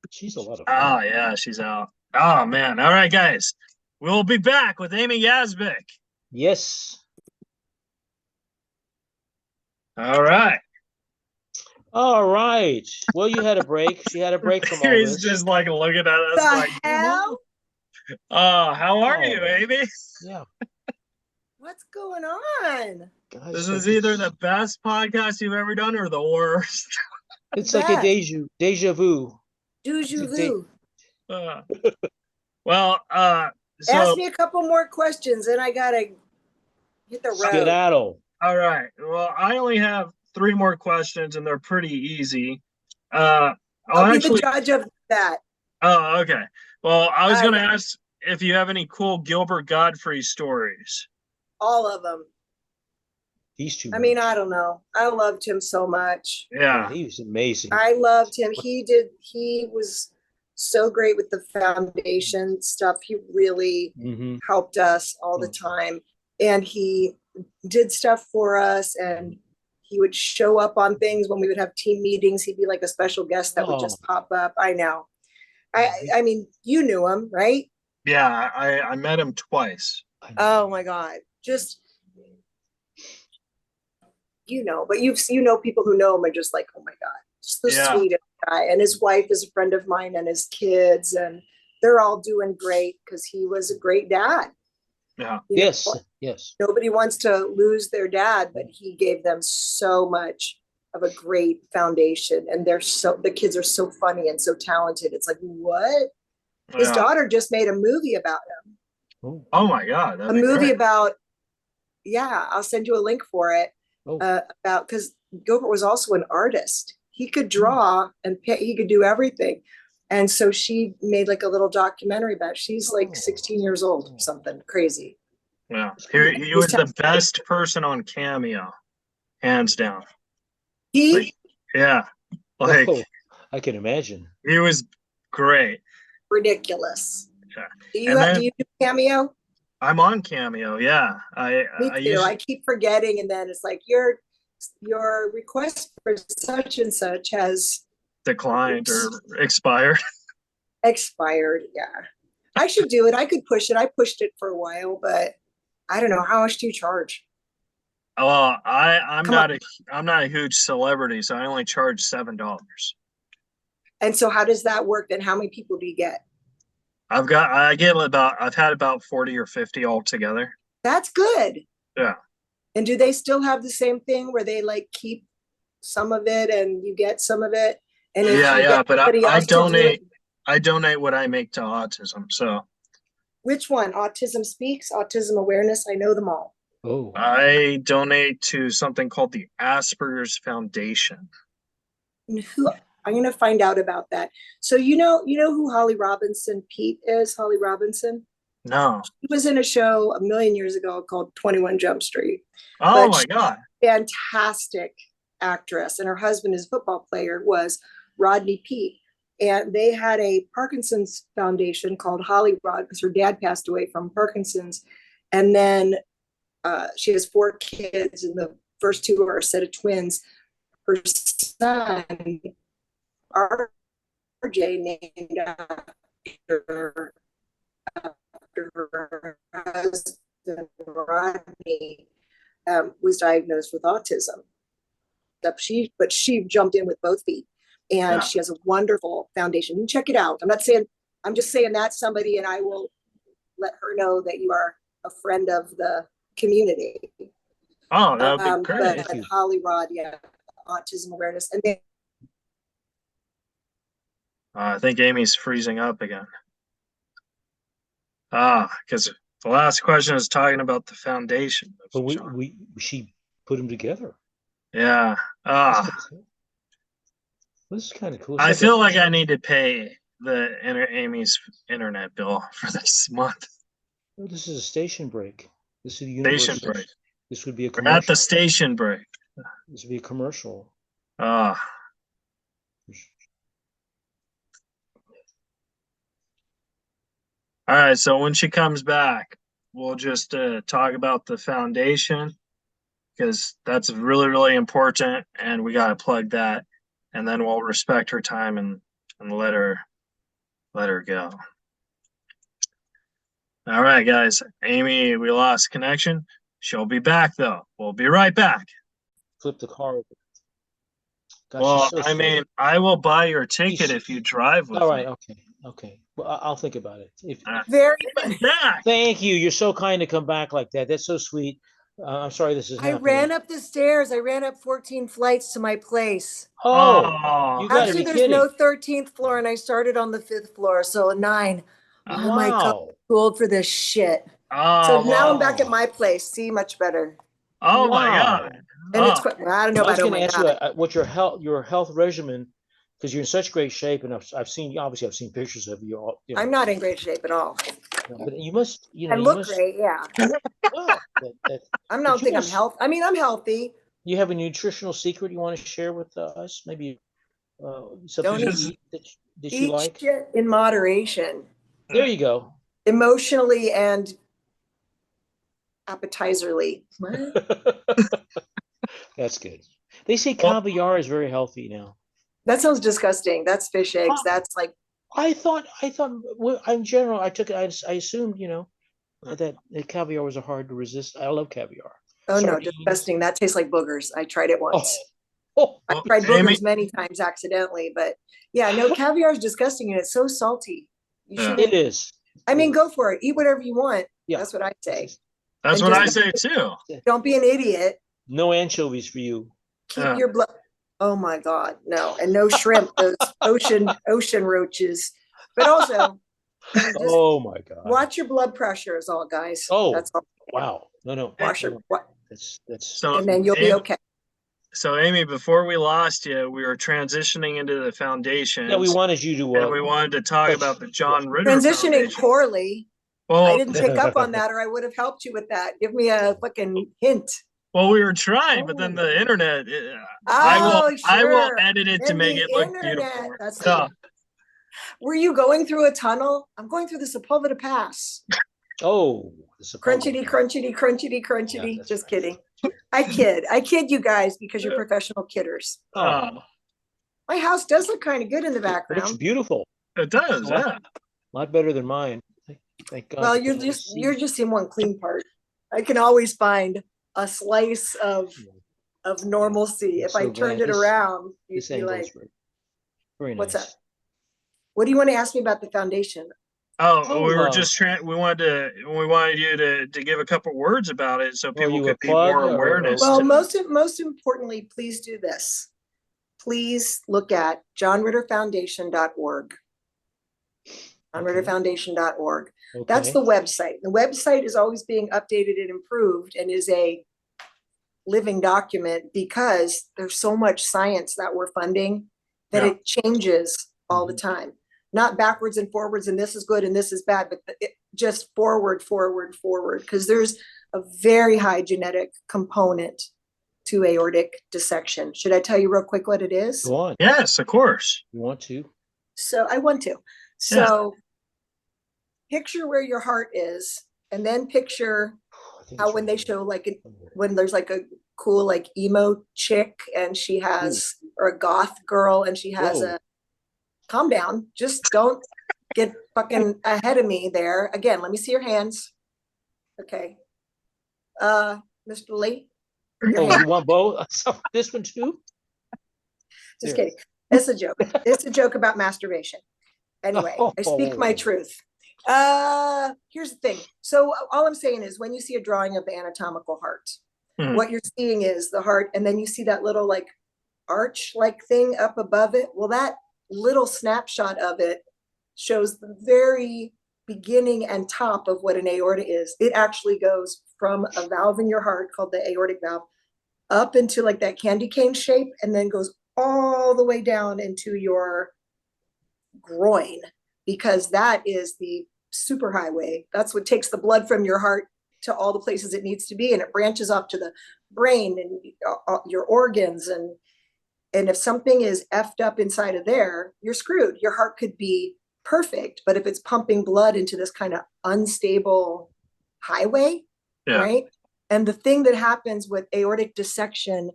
She's a lot of fun. Oh yeah, she's out. Oh man. All right, guys. We'll be back with Amy Yasbeck. Yes. All right. All right. Well, you had a break. She had a break from all He's this. just like looking at us The like, hell? how are you, Oh. Amy? Yeah. What's going on? Guys, This is either the best podcast you've ever done or the worst. It's like a deja vu. Deja vu. Well, so Ask me a couple more questions, and I gotta hit the road. Skedaddle. all right. Well, I only have 3 more questions, and they're pretty easy. I'll be actually. the judge of that. Oh, okay. Well, I was going to ask if you have any cool Gilbert Godfrey stories. All of them. These two. I mean, I don't know. I loved him so much. Yeah. He was amazing. I loved him. He was so great with the foundation stuff. He really helped us all the time. And he did stuff for us, and he would show up on things when we would have team meetings. He'd be like a special guest that would just pop up. I know. I mean, you knew him, right? Yeah, I met him twice. Oh my God. Just, but you know people who know him are just like, oh my God, just the sweetest guy. And his wife is a friend of mine, and his kids, and they're all doing great because he was a great dad. Yeah. Yes. Nobody wants to lose their dad, but he gave them so much of a great foundation, and the kids are so funny and so talented. It's like, what? His daughter just made a movie about him. Oh my God. A movie about, I'll send you a link for it. About, because Gilbert was also an artist. He could draw and he could do everything. And so she made like a little documentary about it. She's like 16 years old or something crazy. Yeah. He was the best person on Cameo, hands down. I can imagine. He was great. Ridiculous. Yeah. Do you do Cameo? I'm on Cameo. Yeah. Me too. I keep forgetting, and then it's like your request for such and such has declined or expired. Expired. Yeah. I should do it. I could push it. I pushed it for a while, but I don't know. How much do you charge? I'm not a huge celebrity, so I only charge $7. And so how does that work then? How many people do you get? I've had about 40 or 50 altogether. That's good. Yeah. And do they still have the same thing where they like keep some of it and you get some of it? And but I donate what I make to autism. So which one? Autism Speaks, Autism Awareness. I know them all. Oh. I donate to something called the Asperger's Foundation. I'm going to find out about that. So you know who Holly Robinson Pete is? Holly Robinson? No. She was in a show a million years ago called 21 Jump Street. Oh my God. Fantastic actress. And her husband, his football player, was Rodney Pete. And they had a Parkinson's foundation called Holly Rod because her dad passed away from Parkinson's. And then she has 4 kids, and the first 2 are a set of twins. Her son, RJ, named after her husband, Rodney, was diagnosed with autism. But she jumped in with both feet, and she has a wonderful foundation. You can check it out. I'm just saying that's somebody, and I will let her know that you are a friend of the community. Oh, that would be great. But Holly Rod, autism awareness, and then I think Amy's freezing up again. Because the last question is talking about the foundation. But she put them together. Yeah. This is kind of cool. I feel like I need to pay Amy's internet bill for this month. Oh, this is a station break. This is the Station break. This would be a We're commercial. at the station break. This would be a commercial. All right. So when she comes back, we'll just talk about the foundation because that's really, really important, and we got to plug that, and then we'll respect her time and let her go. All right, guys. Amy, we lost connection. She'll be back though. We'll be right back. Flip the car over. Gosh, well, so I mean, I will buy your ticket if you drive with me. All right, okay. Well, I'll think about it. Very back. Thank you. You're so kind to come back like that. That's so sweet. I'm sorry this is happening. I ran up the stairs. I ran up 14 flights to my place. Oh, you gotta actually, be there's kidding. no 13th floor, and I started on the 5th floor, so a 9. Oh my God, I'm too old for this shit. So now I'm back at my place. See, much better. Oh my God. And it's I don't know. I was going to ask you what your health regimen, because you're in such great shape, and I've seen pictures of you. I'm not in great shape at all. But you must, I look great, yeah. Well, I'm not think I'm healthy. I mean, I'm healthy. You have a nutritional secret you want to share with us? Maybe something that you like? Shit in moderation. There you go. Emotionally and appetizerly. That's good. They say caviar is very healthy now. That sounds disgusting. That's fish eggs. That's like. I thought. Well, in general, I assumed, that caviar was hard to resist. I love caviar. Oh no, disgusting. That tastes like boogers. I tried it once. I tried boogers many times accidentally, but yeah, no, caviar is disgusting and it's so salty. You shouldn't. It is. I mean, go for it. Eat whatever you want. Yeah. That's what I say. That's what I say too. Don't be an idiot. No anchovies for you. Keep your blood. Oh my God, no, and no shrimp. Those ocean roaches. But also, oh my God, watch your blood pressure is all, guys. Oh, that's all. Wow, no. Wash your. That's so, and then you'll be okay. So, Amy, before we lost you, we were transitioning into the foundation. Yeah, we wanted you to. And we wanted to talk about the John Ritter transitioning Foundation. Poorly. Well, I didn't pick up on that, or I would have helped you with that. Give me a fucking hint. Well, we were trying, but then the internet. I will edit it to make it look beautiful. That's Were you going through a tunnel? I'm going through the Sepulveda Pass. Oh, crunchity. Yeah, just right. Kidding. I kid you guys because you're professional kidders. Oh. My house does look kind of good in the background. It's beautiful. It does, yeah. A lot better than mine. Thank God. Well, you're just in one clean part. I can always find a slice of normalcy. If I turned it around, you'd be like, very nice. What's up? What do you want to ask me about the foundation? We were just we wanted you to give a couple words about it so people could be more awareness. Well, most importantly, please do this. Please look at johnritterfoundation.org. johnritterfoundation.org. Okay. That's the website. The website is always being updated and improved and is a living document because there's so much science that we're funding that it changes all the time. Not backwards and forwards and this is good and this is bad, but just forward, because there's a very high genetic component to aortic dissection. Should I tell you real quick what it is? Go on. Yes, of course. You want to? So I want to. So picture where your heart is and then picture how when they show when there's like a cool like emo chick and she has or a goth girl and she has calm down. Just don't get fucking ahead of me there. Again, let me see your hands. Okay. Mr. Lee. Oh, you want both? This one too? Just kidding. It's a joke. It's a joke about masturbation. Anyway, I speak my truth. Here's the thing. So all I'm saying is when you see a drawing of the anatomical heart, what you're seeing is the heart, and then you see that little like arch like thing up above it. Well, that little snapshot of it shows the very beginning and top of what an aorta is. It actually goes from a valve in your heart called the aortic valve up into like that candy cane shape, and then goes all the way down into your groin, because that is the superhighway. That's what takes the blood from your heart to all the places it needs to be, and it branches off to the brain and your organs. And if something is effed up inside of there, you're screwed. Your heart could be perfect, but if it's pumping blood into this kind of unstable highway, right? And the thing that happens with aortic dissection,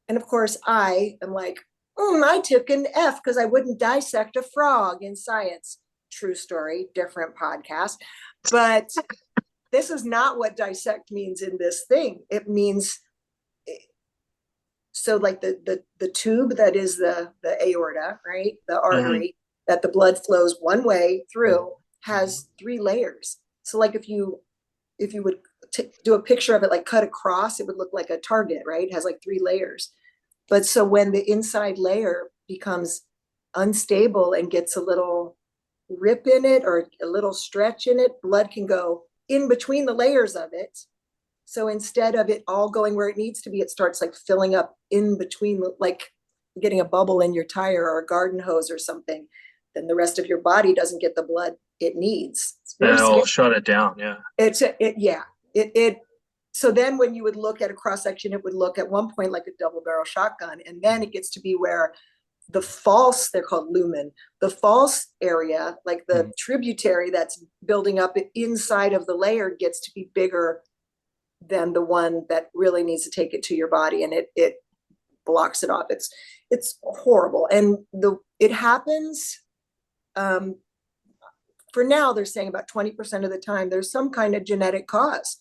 and of course I am like, I took an F because I wouldn't dissect a frog in science. True story, different podcast. But this is not what dissect means in this thing. It means, so like the tube that is the aorta, right? The artery that the blood flows one way through has 3 layers. So like if you would do a picture of it, like cut across, it would look like a target, right? It has like 3 layers. But so when the inside layer becomes unstable and gets a little rip in it or a little stretch in it, blood can go in between the layers of it. So instead of it all going where it needs to be, it starts like filling up in between, like getting a bubble in your tire or a garden hose or something. Then the rest of your body doesn't get the blood it needs. It'll shut it down. Yeah. So then when you would look at a cross section, it would look at one point like a double barrel shotgun. And then it gets to be where the false, they're called lumen, the false area, like the tributary that's building up inside of the layer, gets to be bigger than the one that really needs to take it to your body. And it blocks it off. It's horrible. And it happens, for now, they're saying about 20% of the time, there's some kind of genetic cause.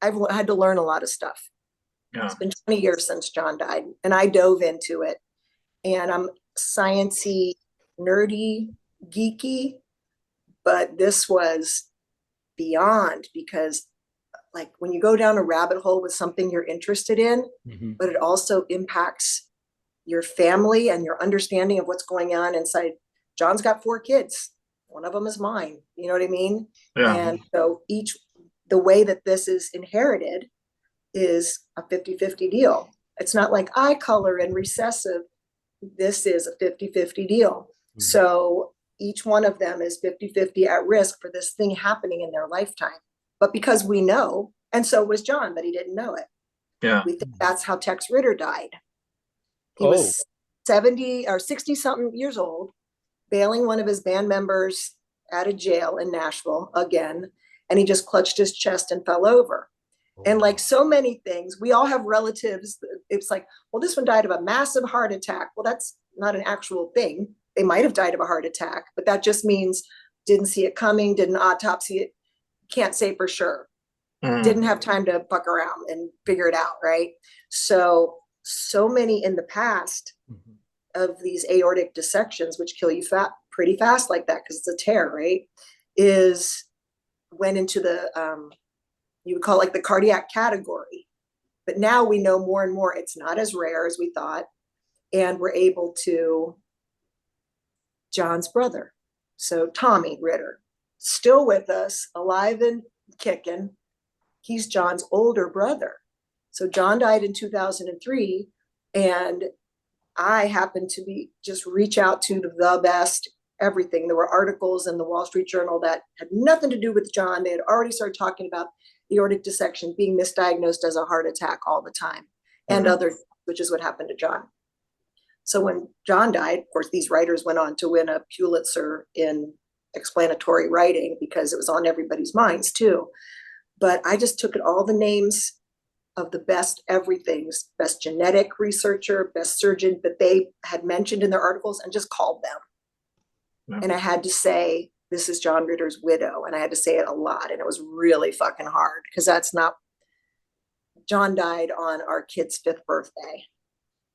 I've had to learn a lot of stuff. It's been 20 years since John died, and I dove into it. And I'm sciencey, nerdy, geeky, but this was beyond, because like when you go down a rabbit hole with something you're interested in, but it also impacts your family and your understanding of what's going on inside. John's got 4 kids. One of them is mine. You know what I mean? Yeah. And so the way that this is inherited is a 50-50 deal. It's not like eye color and recessive. This is a 50-50 deal. So each one of them is 50-50 at risk for this thing happening in their lifetime. But because we know, and so was John, but he didn't know it. Yeah. We think that's how Tex Ritter died. He was 70 or 60 something years old, bailing one of his band members out of jail in Nashville again. And he just clutched his chest and fell over. And like so many things, we all have relatives. It's like, well, this one died of a massive heart attack. Well, that's not an actual thing. They might have died of a heart attack, but that just means didn't see it coming, didn't autopsy it, can't say for sure. Didn't have time to fuck around and figure it out, right? So many in the past of these aortic dissections, which kill you pretty fast like that, because it's a tear, right? Went into the, you would call it like the cardiac category. But now we know more and more it's not as rare as we thought. And we're able to, John's brother, so Tommy Ritter, still with us, alive and kicking. He's John's older brother. So John died in 2003, and I happened to just reach out to the best everything. There were articles in the Wall Street Journal that had nothing to do with John. They had already started talking about aortic dissection being misdiagnosed as a heart attack all the time, and other, which is what happened to John. So when John died, of course, these writers went on to win a Pulitzer in explanatory writing because it was on everybody's minds too. But I just took all the names of the best everythings, best genetic researcher, best surgeon that they had mentioned in their articles, and just called them. Yeah. And I had to say, this is John Ritter's widow. And I had to say it a lot. And it was really fucking hard, because that's not, John died on our kid's 5th birthday.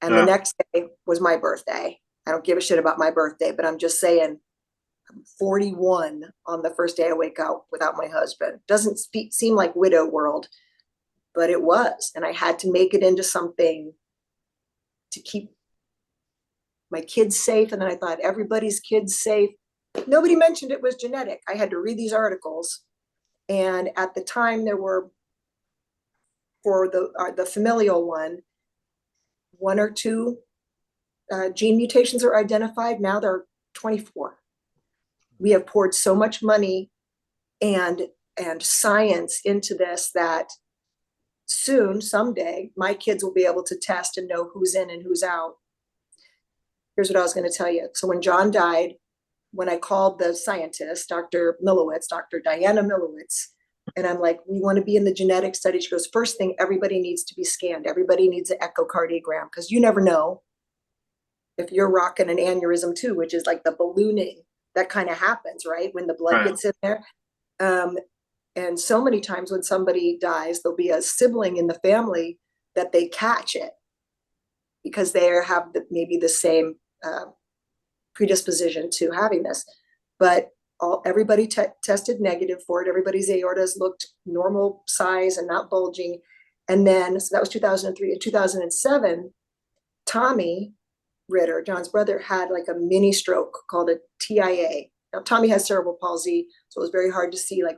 And the next day was my birthday. I don't give a shit about my birthday, but I'm just saying, I'm 41 on the first day I wake up without my husband. Doesn't seem like widow world, but it was. And I had to make it into something to keep my kids safe. And then I thought, everybody's kids safe. nobody mentioned it was genetic. I had to read these articles. And at the time there were, for the familial one or two gene mutations are identified. Now there are 24. We have poured so much money and science into this that soon, someday, my kids will be able to test and know who's in and who's out. Here's what I was going to tell you. So when John died, when I called the scientist, Dr. Diana Milowitz, and I'm like, we want to be in the genetic study. She goes, first thing, everybody needs to be scanned. Everybody needs an echocardiogram, because you never know if you're rocking an aneurysm too, which is like the ballooning that kind of happens, right? When the blood gets in there. And so many times when somebody dies, there'll be a sibling in the family that they catch it because they have maybe the same predisposition to having this. But everybody tested negative for it. Everybody's aortas looked normal size and not bulging. And then, so that was 2003. In 2007, Tommy Ritter, John's brother, had like a mini stroke called a TIA. Now, Tommy has cerebral palsy, so it was very hard to see like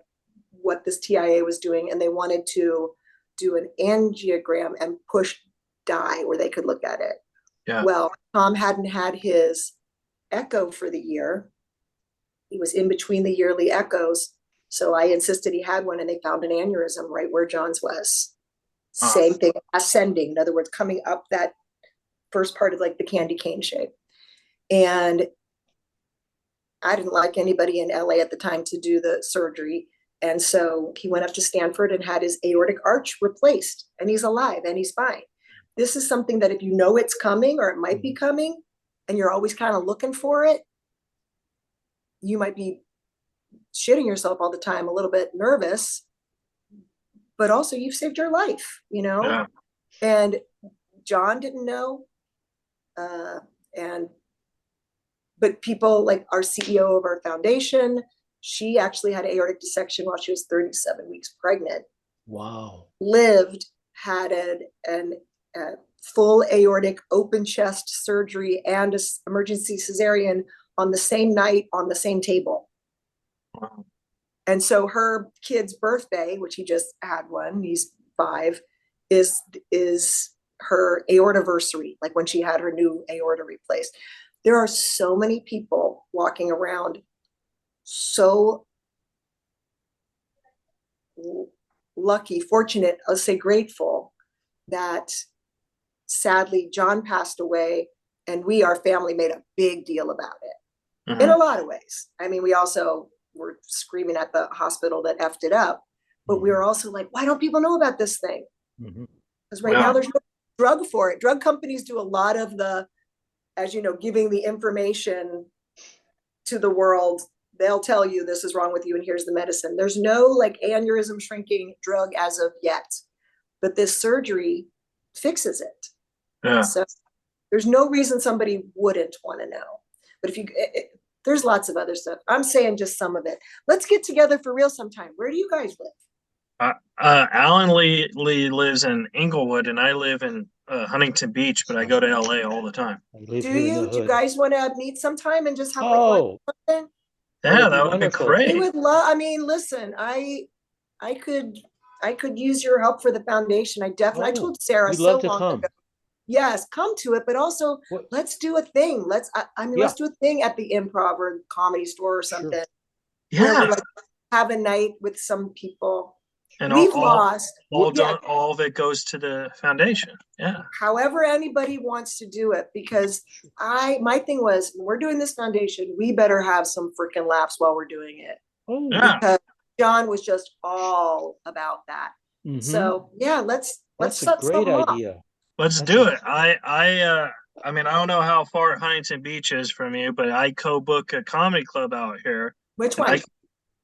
what this TIA was doing. And they wanted to do an angiogram and push dye where they could look at it. Yeah. Well, Tom hadn't had his echo for the year. He was in between the yearly echoes. So I insisted he had one, and they found an aneurysm right where John's was. Same thing, ascending. In other words, coming up that first part of like the candy cane shape. And I didn't like anybody in LA at the time to do the surgery. And so he went up to Stanford and had his aortic arch replaced, and he's alive and he's fine. This is something that if you know it's coming or it might be coming and you're always kind of looking for it, you might be shitting yourself all the time, a little bit nervous, but also you've saved your life, you know? Yeah. And John didn't know. But people like our CEO of our foundation, she actually had aortic dissection while she was 37 weeks pregnant. Wow. Lived, had a full aortic open chest surgery and an emergency cesarean on the same night on the same table. Wow. And so her kid's birthday, which he just had one, he's 5, is her aortaversary, like when she had her new aorta replaced. There are so many people walking around so lucky, fortunate, let's say grateful, that sadly John passed away, and we, our family, made a big deal about it in a lot of ways. I mean, we also were screaming at the hospital that effed it up, but we were also like, why don't people know about this thing? Because right now there's no drug for it. Drug companies do a lot of the, as you know, giving the information to the world. They'll tell you this is wrong with you and here's the medicine. There's no like aneurysm shrinking drug as of yet, but this surgery fixes it. Yeah. So there's no reason somebody wouldn't want to know. But if you, there's lots of other stuff. I'm saying just some of it. Let's get together for real sometime. Where do you guys live? Alan Lee lives in Inglewood, and I live in Huntington Beach, but I go to LA all the time. Do you guys want to meet sometime and just have like something? Yeah, that would be great. They would love. I mean, listen, I could use your help for the foundation. I definitely. I told Sarah so long ago. Yes, come to it, but also let's do a thing. Let's do a thing at the Improv or Comedy Store or something. Sure. Yeah, we, like, have a night with some people. And all of it goes to the foundation. Yeah. However anybody wants to do it, because my thing was, when we're doing this foundation, we better have some freaking laughs while we're doing it. Because John was just all about that. So yeah, let's a great idea. Let's do it. I mean, I don't know how far Huntington Beach is from you, but I co-book a comedy club out here. Which one?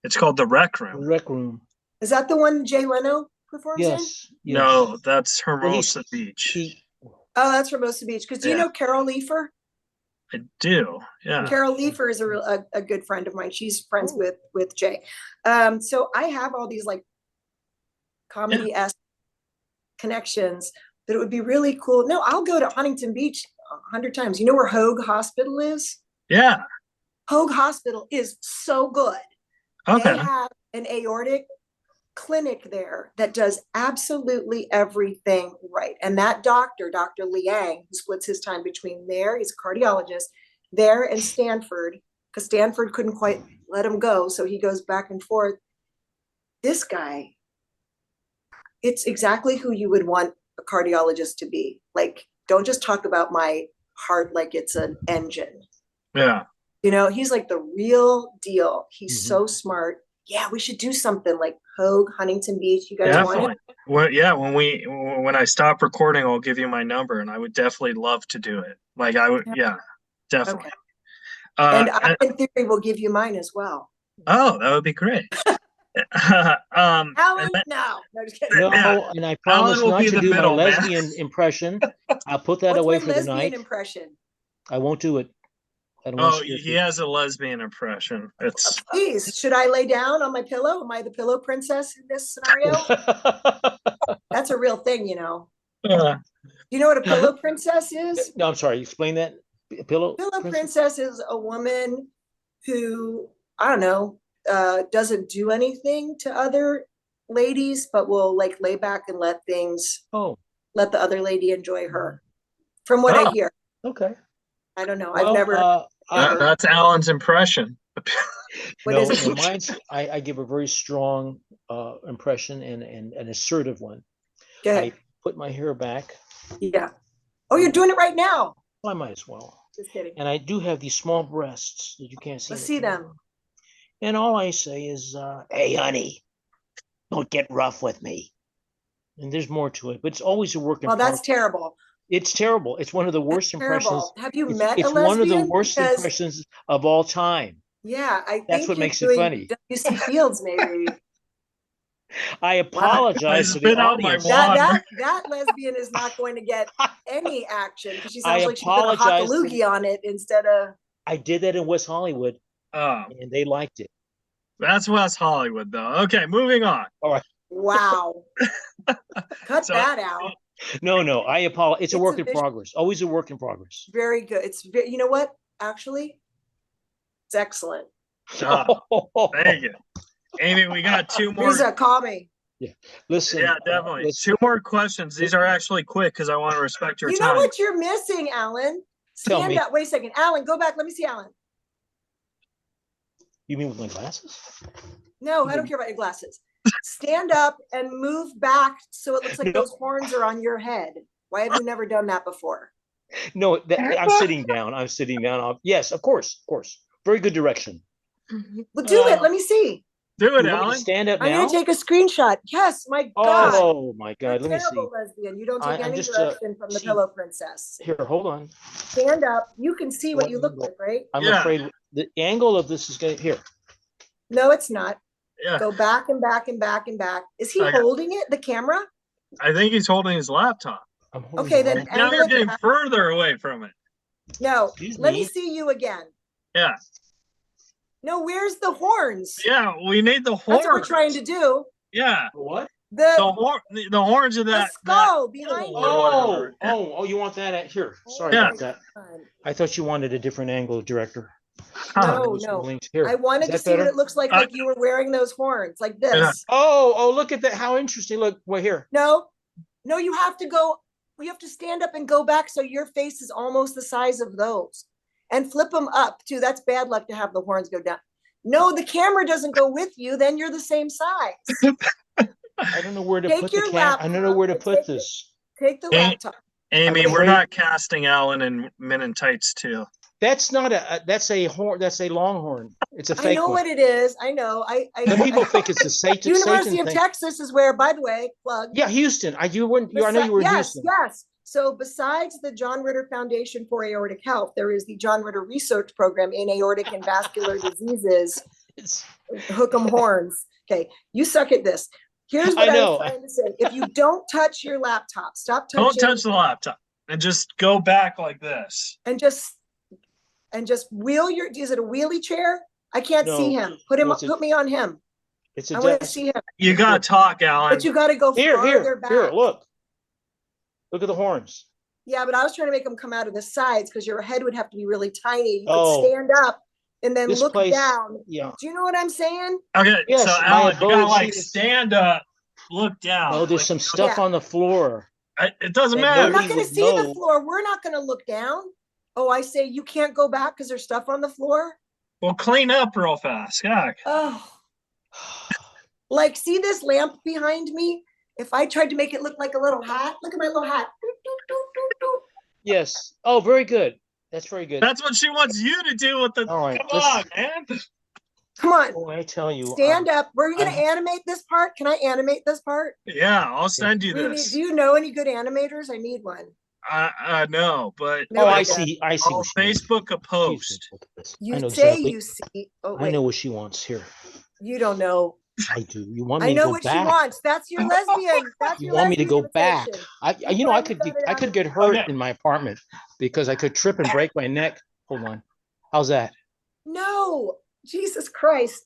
It's called the Rec Room. Rec Room. Is that the one Jay Leno performs in? Yes. No, that's Hermosa Beach. Oh, that's Hermosa Beach. Because do you know Carol Leifer? I do. Yeah. Carol Leifer is a good friend of mine. She's friends with Jay. So I have all these like comedy-esque connections that it would be really cool. No, I'll go to Huntington Beach 100 times. You know where Hoag Hospital is? Yeah. Hoag Hospital is so good. Okay. They have an aortic clinic there that does absolutely everything right. And that doctor, Dr. Liang, who splits his time between there, he's a cardiologist, there and Stanford, because Stanford couldn't quite let him go. So he goes back and forth. This guy, it's exactly who you would want a cardiologist to be. Like, don't just talk about my heart like it's an engine. Yeah. You know, he's like the real deal. He's so smart. Yeah, we should do something like Hoag, Huntington Beach. You guys Definitely. want it? Well, yeah, when I stop recording, I'll give you my number, and I would definitely love to do it. Like I would, yeah, definitely. Okay. And I, in theory, will give you mine as well. Oh, that would be great. Alan, then, no, just kidding. No, Yeah. and I promise will not be to the do middle, my man. lesbian impression. I'll put that What's away my for the lesbian night. impression? I won't do it. I don't want Oh, to scare he has a lesbian impression. It's Please, should I lay down on my pillow? Am I the pillow princess in this scenario? people. That's a real thing, you know. uh, You know what a pillow princess is? No, I'm sorry. Explain that. Pillow Princess is a woman who, I don't know, doesn't do anything to other ladies, but will like lay back and let Oh, the other lady enjoy her. From what I hear. okay. I don't know. Well, I've never. that's Alan's impression. What no, is it? no, mine's I give a very strong impression and an assertive one. Go ahead. I put my hair back. Yeah. Oh, you're doing it right now. Well, I might as well. Just kidding. And I do have these small breasts that you can't see. Let's see them. And all I say is, "Hey, honey, don't get rough with me." And there's more to it, but it's always a work in progress. Oh, that's terrible. It's terrible. It's one of the worst impressions. Have you met a It's lesbian? one of the worst impressions of all time. Yeah, I think that's what makes it funny. W.C. Fields, maybe. I apologize to the spit out my audience. water. That lesbian is not going to get any action because she I sounds like she's going to hock a loogie on it instead of. I did that in West Hollywood, and they liked it. That's West Hollywood, though. Okay, moving on. All right. Wow. Cut that out. No. I apologize. It's a work in progress. Always a work in progress. Very good. You know what? Actually, it's excellent. Thank you. Amy, we got two more. Reza, call me. Yeah. Listen. Yeah, definitely. Two more questions. These are actually quick because I want to respect your time. You know what you're missing, Alan? Stand up. Wait a second. Alan, go back. Let me see Alan. You mean with my glasses? No, I don't care about your glasses. Stand up and move back so it looks like those horns are on your head. Why have you never done that before? No, I'm sitting down. Yes, of course. Very good direction. Well, do it. Let me see. Do it, Alan. Stand up now. I'm going to take a screenshot. Yes, my God. Oh, my God. Let me see. Terrible lesbian. You don't take any direction from the pillow princess. Here, hold on. Stand up. You can see what you look like, right? I'm afraid the angle of this is going to... Here. No, it's not. Yeah. Go back and back and back and back. Is he holding it, the camera? I think he's holding his laptop. Okay, then now you're getting further away from it. No, let me see you again. Yeah. No, where's the horns? Yeah, we need the horns. That's what we're trying to do. Yeah. What? The horns of that skull behind you. Oh, you want that here. Sorry about that. I thought you wanted a different angle, director. No. Here. I wanted to see what it looks like you were wearing those horns, like this. Yeah. Oh, look at that. How interesting. Look, we're here. No, you have to go. You have to stand up and go back so your face is almost the size of those. And flip them up too. That's bad luck to have the horns go down. No, the camera doesn't go with you. Then you're the same size. I don't know where to put the camera. I don't know where to put this. Take the laptop. Amy, we're not casting Alan in Men in Tights too. That's not that's a horn. That's a longhorn. It's a fake one. I know what it is. I know. Some people think it's a Satan. University of Texas is where, by the way, plug. Yeah, Houston. I know you were in Houston. Yes. So besides the John Ritter Foundation for Aortic Health, there is the John Ritter Research Program in Aortic and Vascular Diseases. Hook 'em horns. Okay, you suck at this. Here's what I'm trying to say. If you don't touch your laptop, stop touching. Don't touch the laptop and just go back like this. And just wheel your. Is it a wheelie chair? I can't see him. Put me on him. I want to see him. You gotta talk, Alan. But you gotta go farther back. Here, look at the horns. Yeah, but I was trying to make them come out of the sides because your head would have to be really tiny. You could stand up and then This look place, down. yeah. Do you know what I'm saying? Okay, Yes, so my Alan, you gotta abode like is- stand up, look down. Oh, there's like, some stuff Yeah. on the floor. it doesn't that matter. I'm not nobody going to would see the know. floor. We're not going to look down. Oh, I say you can't go back because there's stuff on the floor. Well, clean up real fast. Yeah. Oh, like see this lamp behind me? If I tried to make it look like a little hat, look at my little hat. Doot, doot, doot, doot, doot. Yes. Oh, very good. That's very good. That's what she wants you to do with the. All right, Come on, man. Come on, Oh, I tell you. stand up. We're going to I- animate this part. Can I animate this part? Yeah, I'll send you Do this. you know any good animators? I need one. No, but No, Oh, I I don't. see. I see. I'll what she means. Facebook a Please post. look at this. You I know say exactly. you see. Oh, I wait. know what she wants here. You don't know. I do. You want I me to know go what she back? wants. That's your lesbian. That's You your want me to lesbian go back? invitation. I finally got it I out. could get hurt Okay. in my apartment because I could trip and break my neck. Hold on. How's that? No, Jesus Christ.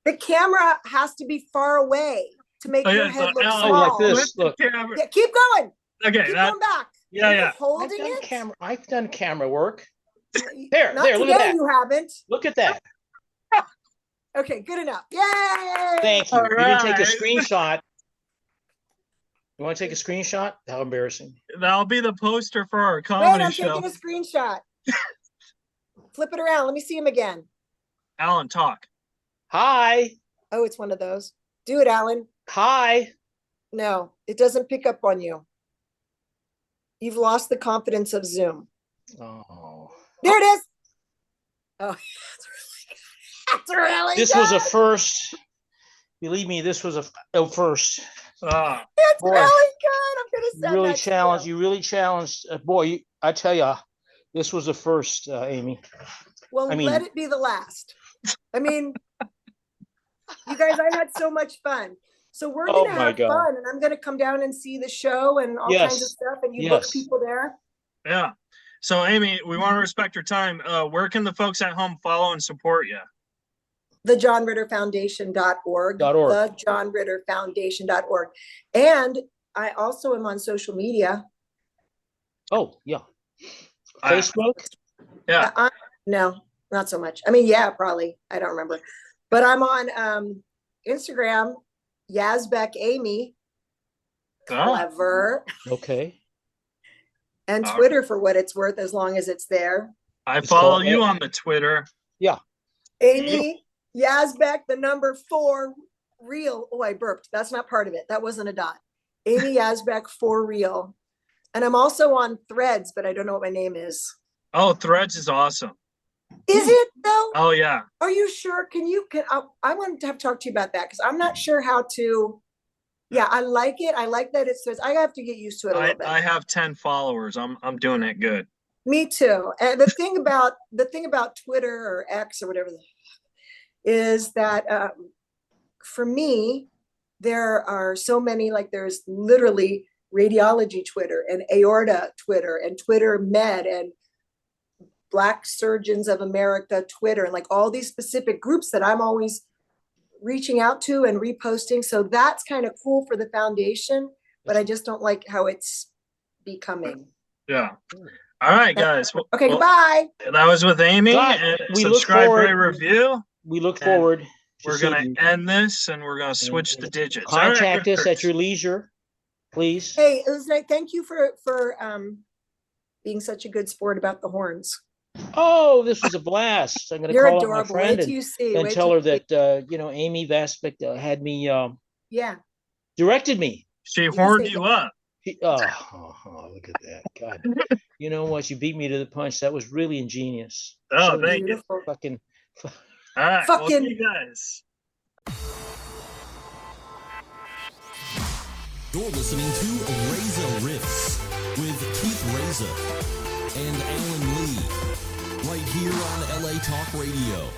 The camera has to be far away to make your Okay, so head look Alan, Oh, small. like this. flip the Look. camera. Yeah, keep going. Okay, Keep that. going back. Yeah, Are you yeah. I've holding done it? camera. I've done camera work. There, there, look at that. You haven't. Look at that. Okay, good enough. Yay! Thank you. All You didn't take a right. screenshot. You want to take a screenshot? How embarrassing. That'll be the poster for our Wait, comedy I'm show. taking a screenshot. Flip it around. Let me see him again. Alan, talk. Hi. Oh, it's one of those. Do it, Alan. Hi. No, it doesn't pick up on you. You've lost the confidence of Zoom. Oh. There it is. Oh, that's really This good. was a first. Believe me, this was a first. Ah, It's boy. really good. I'm gonna You send really that to challenged. you. You really challenged. Boy, I tell you, this was a first, Amy. Well, I mean- let it be the last. I mean, you guys, I had so much fun. So we're Oh gonna my have God. fun, and I'm gonna come down and see the show and all kinds of Yes. stuff. And you book Yes. people there. yeah. So, Amy, we want to respect your time. Where can the folks at home follow and support you? thejohnritterfoundation.org, .org. thejohnritterfoundation.org. And I also am on social media. Oh, yeah. Uh, Facebook. Yeah. No, not so much. I mean, yeah, probably. I don't remember. But I'm on Instagram, Yasbeck Amy. Ah, Clever. Okay. And All Twitter for what it's worth, as long as it's there. I It's follow called- you on the Twitter. Amy Yasbeck, the number 4 real. Oh, I burped. That's not part of it. That wasn't a dot. Amy Yasbeck 4 real. And I'm also on Threads, but I don't know what my name is. Oh, Threads is awesome. Is it though? Oh, yeah. Are you sure? I want to have to talk to you about that because I'm not sure how to. Yeah, I like it. I like that it says I have to get used to it a little bit. I have 10 followers. I'm doing it good. Me too. And the thing about Twitter or X or whatever is that for me, there are so many, like there's literally radiology Twitter and aorta Twitter and Twitter Med and Black Surgeons of America Twitter and like all these specific groups that I'm always reaching out to and reposting. So that's kind of cool for the foundation, but I just don't like how it's becoming. Yeah. All right, guys. Okay, Well, goodbye. that was with Amy. God, And we look subscribe, forward- rate, review. We look And forward. to We're seeing going you. to end this and we're going to switch the digits. All right, Contact us at Chris. your leisure, please. Hey, it was nice. Thank you for being such a good sport about the horns. Oh, this was a blast. I'm going to You're call up my adorable. friend Wait till you see. and Wait tell till her you see. that, Amy Yasbeck had me, Yeah. directed me. She can horned say you up. Look at that. God. You know what? You beat me to the punch. That was really ingenious. Oh, So thank you. Beautiful. fucking All right. We'll Fucking- see you guys. You're listening to Reza Riffs with Keith Reza and Alan Lee, right here on LA Talk Radio.